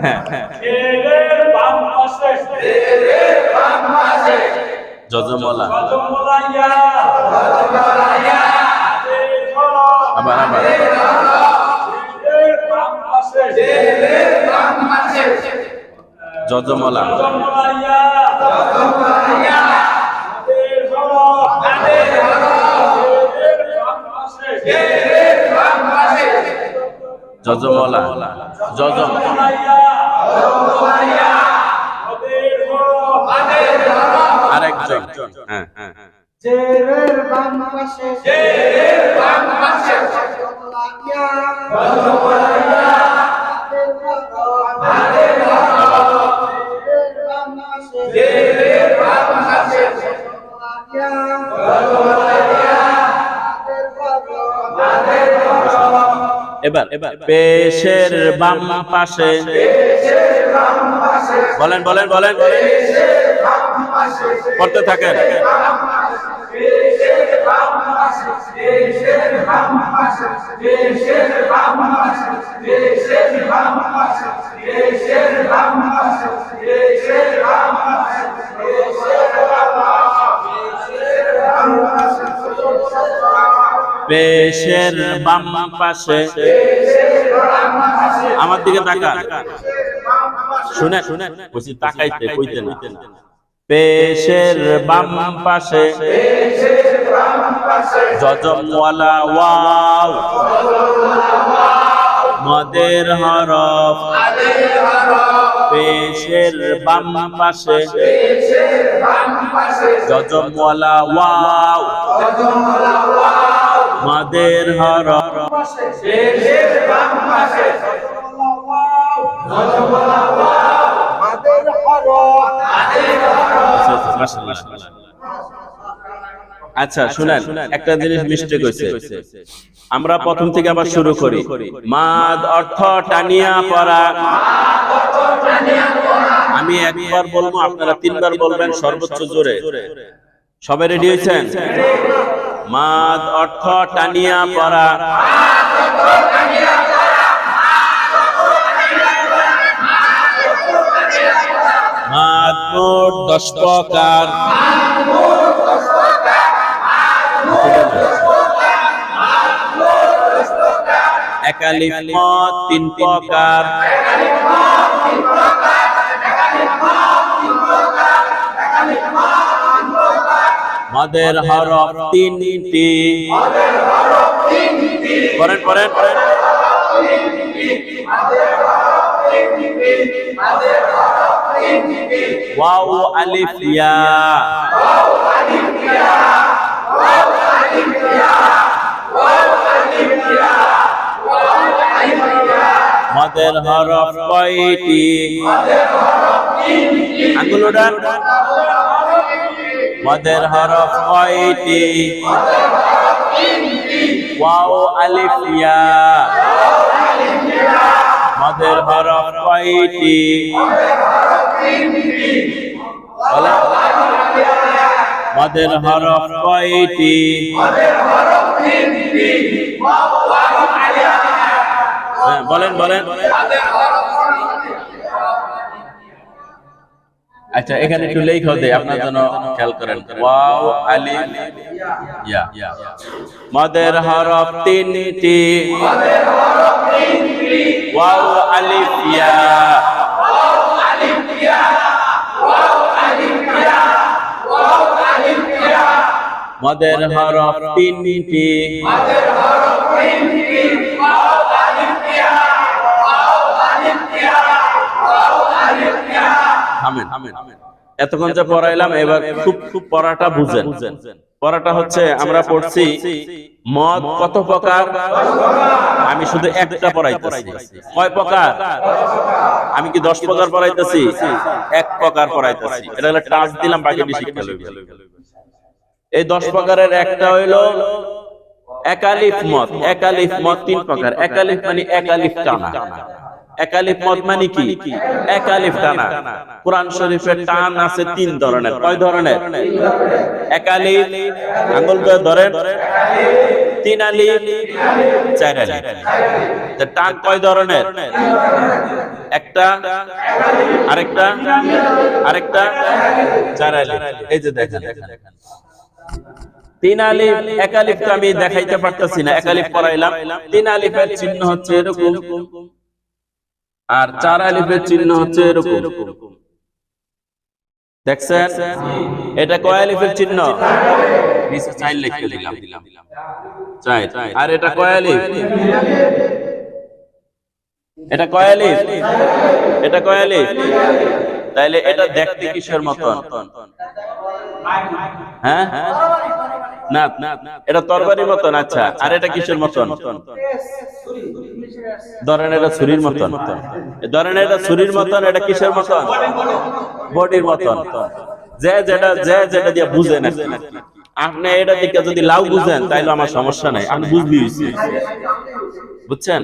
হ্যাঁ হ্যাঁ, জজমওয়ালা আবার আবার জজমওয়ালা জজমওয়ালা জজম আরেকজন। হ্যাঁ হ্যাঁ, জেরের বাম পাশে এবার পেশের বাম পাশে বলেন বলেন বলেন পড়তে থাকেন। পেশের বাম পাশে, আমার দিকে তাকান, শুনে শুনে বলছি তাকাইতে কইতে না। পেশের বাম পাশে জজমওয়ালা ওয়াও, মদের হরফ পেশের বাম পাশে যজমওয়ালা ওয়াও মদের হরফ আচ্ছা শুনেন, একটা জিনিস মিস্টেক হয়েছে। আমরা প্রথম থেকে আবার শুরু করি। মাদ অর্থ টানিয়া পড়া। আমি একবার বলবো, আপনারা তিনবার বলবেন সর্বোচ্চ জোরে। সবাই রেডি হয়েছেন? মাদ অর্থ টানিয়া পড়া। মাদ মোট 10 প্রকার। একালিফ মদ 3 প্রকার। মদের হরফ 3টি। পড়েন পড়েন পড়েন। ওয়াও আলিফ ইয়া। মদের হরফ কয়টি? আঙ্গুল উঠান। মদের হরফ কয়টি? ওয়াও আলিফ ইয়া। মদের হরফ কয়টি? মদের হরফ কয়টি? বলেন বলেন। আচ্ছা, এখানে একটু লেখা দেই, আপনার জন্য খেয়াল করেন। ওয়াও আলিফ ইয়া। মদের হরফ 3টি। ওয়াও আলিফ ইয়া। মদের হরফ 3টি। এতক্ষণ যা পড়াইলাম, এবার খুব খুব পড়াটা বুঝেন। পড়াটা হচ্ছে, আমরা পড়ছি মদ কত প্রকার। আমি শুধু একটা পড়াইতেছি। কয় প্রকার? আমি কি 10 প্রকার পড়াইতেছি? 1 প্রকার পড়াইতেছি। এটা হলো টাচ দিলাম, বাকিটি শিক্ষা লইবে। এই 10 প্রকারের একটা হইল একালিফ মদ। একালিফ মদ 3 প্রকার। একালিফ মানে একালিফ টানা। একালিফ মদ মানে কি? একালিফ টানা। কোরআন শরীফের টান আছে 3 ধরনের। কয় ধরনের? একালিফ, আঙ্গুল দিয়ে ধরেন, 3 আলিফ, 4 আলিফ। তা টান কয় ধরনের? একটা, আরেকটা, আরেকটা, 4 আলিফ। এই যে দেখেন 3 আলিফ। এক আলিফটা আমি দেখাইতে পারতেছি না, এক আলিফ পড়াইলাম। 3 আলিফের চিহ্ন হচ্ছে এরকম, আর 4 আলিফের চিহ্ন হচ্ছে এরকম। দেখছেন? এটা কয় আলিফের চিহ্ন? নিচে 4 লিখে দিলাম। 4। আর এটা কয় আলিফ? এটা কয় আলিফ? এটা কয় আলিফ? তাইলে এটা দেখতে কিসের মতন? হ্যাঁ, না এটা তরবারির মতন। আচ্ছা, আর এটা কিসের মতন? ধরেন এটা ছুরির মতন। ধরেন এটা ছুরির মতন। এটা কিসের মতন? বডির মতন। যে যেটা দিয়ে বুঝেন। আপনি এটা দিকে যদি লাউ বুঝেন, তাইলে আমার সমস্যা নাই, আমি বুঝবি। বুঝছেন?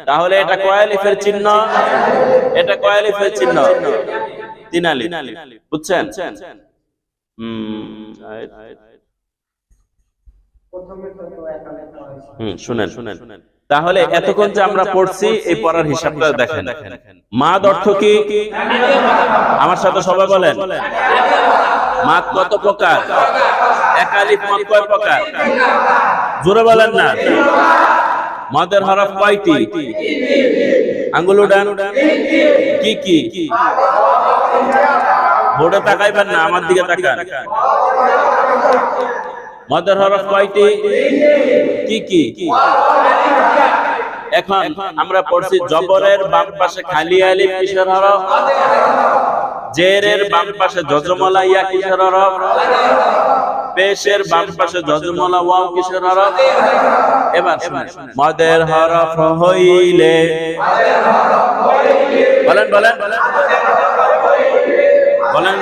তাহলে এটা কয় আলিফের চিহ্ন? এটা কয় আলিফের চিহ্ন? 3 আলিফ। বুঝছেন? শুনেন। তাহলে এতক্ষণ যে আমরা পড়ছি, এই পড়ার হিসাবটা দেখেন। মাদ অর্থ কি? আমার সাথে সবাই বলেন। মাদ কত প্রকার? একালিফ মদ কয় প্রকার? জোরে বলেন না। মদের হরফ কয়টি? আঙ্গুল উঠান। কি কি? বোর্ডে তাকাইবেন না, আমার দিকে তাকান। মদের হরফ কয়টি? কি কি? এখন আমরা পড়ছি জবরের বাম পাশে খালি আলিফ কিসের হরফ? জেরের বাম পাশে যজমলা ইয়া কিসের হরফ? পেশের বাম পাশে যজমলা ওয়াও কিসের হরফ? এবার শুনুন, মদের হরফ হইলে, বলেন বলেন বলেন,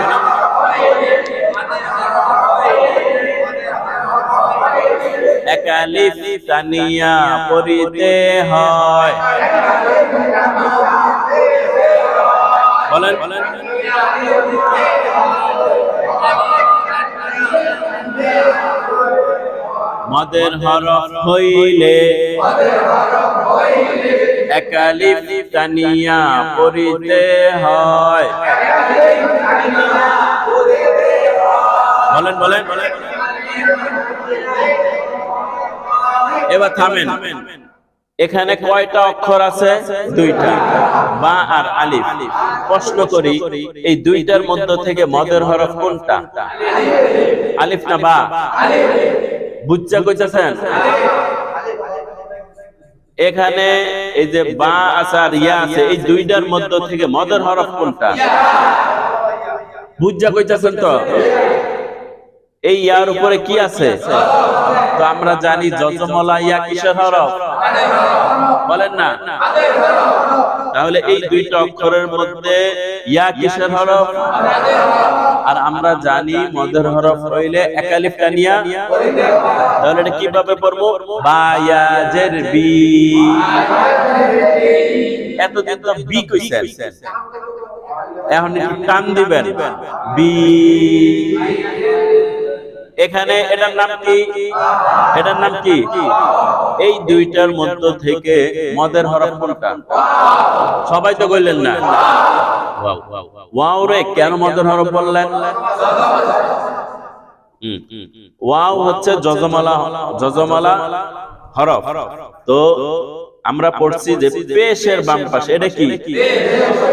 এক আলিফ তানিয়া পড়িতে হয়। বলেন বলেন, মদের হরফ হইলে এক আলিফ তানিয়া পড়িতে হয়। বলেন বলেন, এবার থামেন। এখানে কয়টা অক্ষর আছে? দুইটা, বা আর আলিফ। প্রশ্ন করি, এই দুইটার মধ্য থেকে মদের হরফ কোনটা? আলিফ না বা? বুঝছা কইতেছেন? এখানে এই যে বা আছে আর ইয়া আছে, এই দুইটার মধ্য থেকে মদের হরফ কোনটা? বুঝছা কইতেছেন তো? এই ইয়ার উপরে কি আছে? তো আমরা জানি যজমলা ইয়া কিসের হরফ? বলেন না। তাহলে এই দুইটা অক্ষরের মধ্যে ইয়া কিসের হরফ? আর আমরা জানি মদের হরফ হইলে এক আলিফ টানিয়া। তাহলে এটা কিভাবে পড়বো? বা ইয়া জের বি। এতদিন তো বি কইছেন, এখন একটু টান দিবেন, বি। এখানে এটার নাম কি? এটার নাম কি? এই দুইটার মধ্য থেকে মদের হরফ কোনটা? সবাই তো কইলেন না। ওয়াও রে, কেন মদের হরফ বললেন? ওয়াও হচ্ছে যজমালা হরফ। তো আমরা পড়ছি যে পেশের বাম পাশে, এটা কি?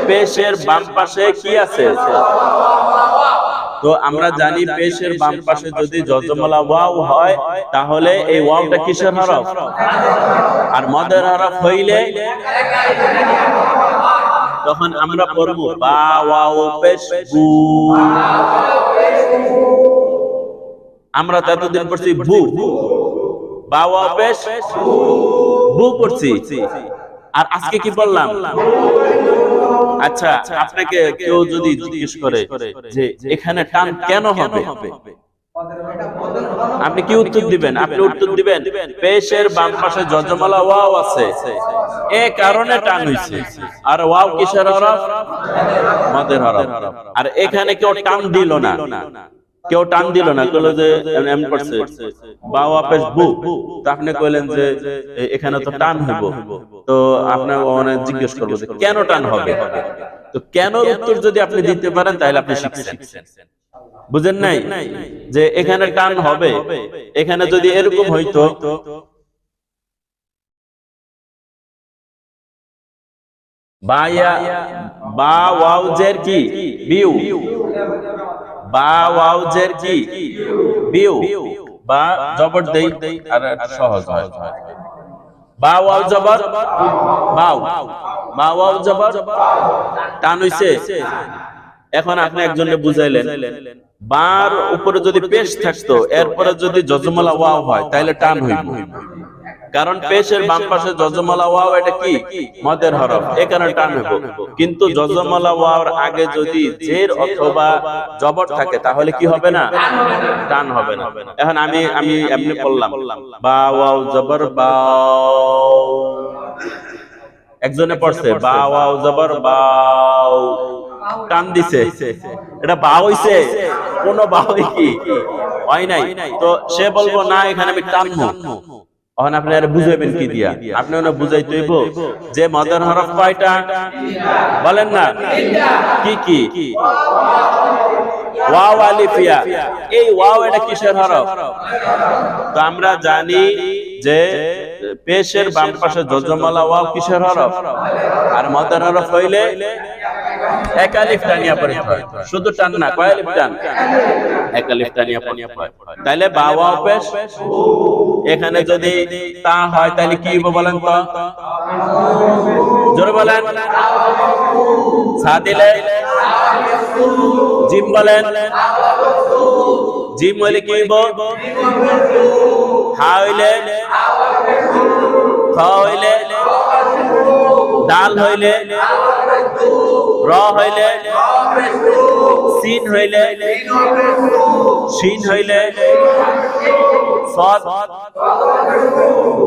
পেশের বাম পাশে কি আছে? তো আমরা জানি পেশের বাম পাশে যদি যজমলা ওয়াও হয়, তাহলে এই ওয়াওটা কিসের হরফ? আর মদের হরফ হইলে তখন আমরা পড়ব বা ওয়াও পেশ বু। আমরা ততদিন পড়ছি বু, বা ওয়াও পেশ বু পড়ছি। আর আজকে কি বললাম? আচ্ছা, আপনাকে কেউ যদি জিজ্ঞেস করে যে এখানে টান কেন হবে, আপনি কি উত্তর দিবেন? আপনি উত্তর দিবেন পেশের বাম পাশে যজমলা ওয়াও আছে, এই কারণে টান হইছে। আর ওয়াও কিসের হরফ? মদের হরফ। আর এখানে কেউ টান দিল না, কেউ টান দিল না, কইলো যে এমন করছে বা ওয়া পেশ বু। তো আপনি কইলেন যে এখানে তো টান হইব। তো আপনি মানে জিজ্ঞেস করব যে কেন টান হবে? তো কেন উত্তর যদি আপনি দিতে পারেন তাহলে আপনি শিখছেন। বুঝেন নাই যে এখানে টান হবে? এখানে যদি এরকম হইতো, বা ওয়াও জের কি? বিউ। বা ওয়াও জের কি? বিউ। বা জবর দেই আর সহজ হয়। বা ওয়াও জবর বাউ, বা ওয়াও জবর টান হইছে। এখন আপনি একজনকে বুঝাইলেন, বার উপরে যদি পেশ থাকতো, এরপরে যদি যজমলা ওয়াও হয় তাহলে টান হইব। কারণ পেশের বাম পাশে যজমলা ওয়াও, এটা কি? মদের হরফ, এই কারণে টান হইব। কিন্তু যজমলা ওয়াওর আগে যদি জের অথবা জবর থাকে তাহলে কি হবে না? টান হবে না। এখন আমি এমনি বললাম বা ওয়াও জবর বাও, একজনে পড়ছে বা ওয়াও জবর বাও, টান দিছে, এটা বা হইছে? কোন বা হই কি হয় নাই। তো সে বলবো না এখানে আমি টানবো। এখন আপনি আর বুঝাইবেন কি দিয়া? আপনি ওনা বুঝাইতে হইব যে মদের হরফ কয়টা? বলেন না। কি কি? ওয়াও আলিফ ইয়া। এই ওয়াও এটা কিসের হরফ? তো আমরা জানি যে পেশের বাম পাশে জজমালা ওয়াও কিসের হরফ? আর মদের হরফ হইলে এক আলিফ টানিয়া পড়তে হয়। শুধু টান না, কয় আলিফ টান? এক আলিফ টানিয়া পড়তে হয়। তাহলে বা ওয়াও পেশ। এখানে যদি তা হয় তাহলে কি হবে বলেন তো? জোরে বলেন। সা দিলে জিম বলেন। জিম হইলে কি হইব? হা হইলে, খ হইলে, দাল হইলে, র হইলে, সিন হইলে, শিন হইলে, সাদ,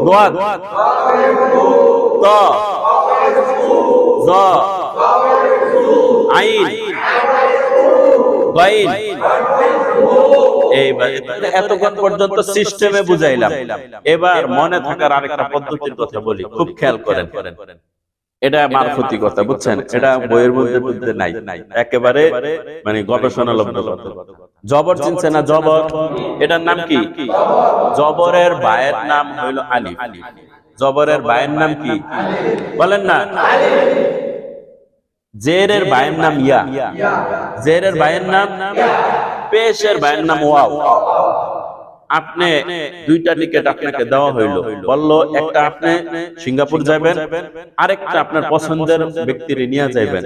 দাদ, ত, জ, আইন, গাইন। এতক্ষণ পর্যন্ত সিস্টেমে বুঝাইলাম। এবার মনে থাকার আরেকটা পদ্ধতির কথা বলি, খুব খেয়াল করেন। এটা মারফতি কথা, বুঝছেন? এটা বইয়ের মধ্যে নাই, একেবারে মানে গবেষণালব্ধ কথা। জবর চিনছে না? জবর, এটার নাম কি? জবরের বায়ের নাম হইল আলিফ। জবরের বায়ের নাম কি বলেন না? জেরের বায়ের নাম ইয়া। জেরের বায়ের নাম, পেশের বায়ের নাম ওয়াও। আপনি দুইটা টিকিট আপনাকে দেওয়া হইলো, বললো একটা আপনি সিঙ্গাপুর যাবেন, আরেকটা আপনার পছন্দের ব্যক্তির নিয়ে যাবেন।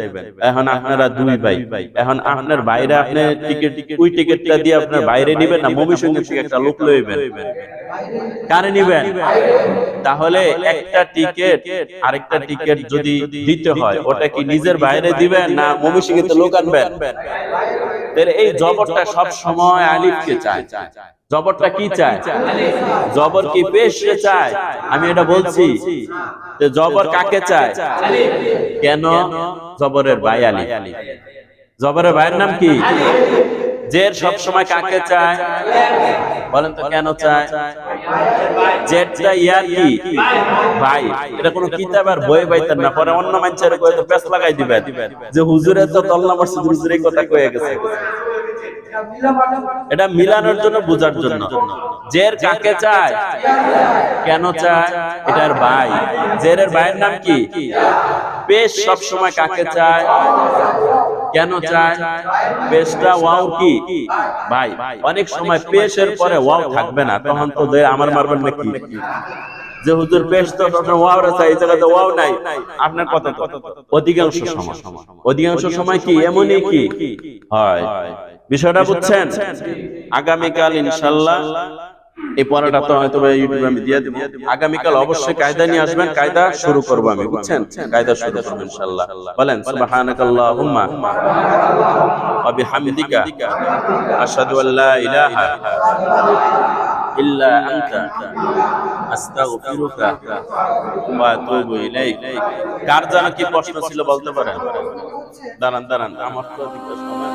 এখন আপনারা দুই ভাই, এখন আপনার বাইরে আপনি টিকিট, ওই টিকিটটা দিয়ে আপনার বাইরে নিবেন না ময়মনসিংহ থেকে একটা লোক লইবেন? কারে নিবেন? তাহলে একটা টিকিট আরেকটা টিকিট যদি দিতে হয়, ওটা কি নিজের বাইরে দিবেন না ময়মনসিংহে লোক আনবেন? এই জবরটা সব সময় আলিফকে চায়। জবরটা কি চায়? জবর কি পেশকে চায়? আমি এটা বলছি, জবর কাকে চায়? কেন? জবরের বাই আলিফ। জবরের ভাইয়ের নাম কি? জের সব সময় কাকে চায় বলেন তো? কেন চায়? জেরটা ইয়ার কি? ভাই। এটা কোনো কিতাব আর বই পাইতেন না, পরে অন্য মানুষের কইতে পেছ লাগাই দিবেন যে হুজুরের তো তল্লা মসজিদ হুজুর এই কথা কয়ে গেছে। এটা মিলানোর জন্য, বোঝার জন্য। জের কাকে চায়? কেন চায়? এটার ভাই। জেরের ভাইয়ের নাম কি? পেশ সব সময় কাকে চায়? কেন চায়? পেশটা ওয়াও কি? ভাই। অনেক সময় পেশের পরে ওয়াও থাকবে না, তখন তো আমার মারবেন নাকি যে হুজুর পেশ তো ওয়াও রে চাই, এই জায়গাতে ওয়াও নাই। আপনার কথা তো অধিকাংশ সময় কি এমনই কি হয়? বিষয়টা বুঝছেন? আগামীকাল ইনশাআল্লাহ এই পড়াটা তো হয়তো ইউটিউবে আমি দিয়ে দেব। আগামীকাল অবশ্যই কায়দা নিয়ে আসবেন, কায়দা শুরু করব আমি, বুঝছেন? কায়দা শুরু করব ইনশাআল্লাহ। বলেন সুবহানাকাল্লাহুম্মা ওয়া বিহামদিকা আশহাদু আল্লা ইলাহা ইল্লা আনতা আস্তাগফিরুকা ওয়া আতুবু ইলাইক। কার যেন কি প্রশ্ন ছিল বলতে পারেন? দাঁড়ান আমার তো সময়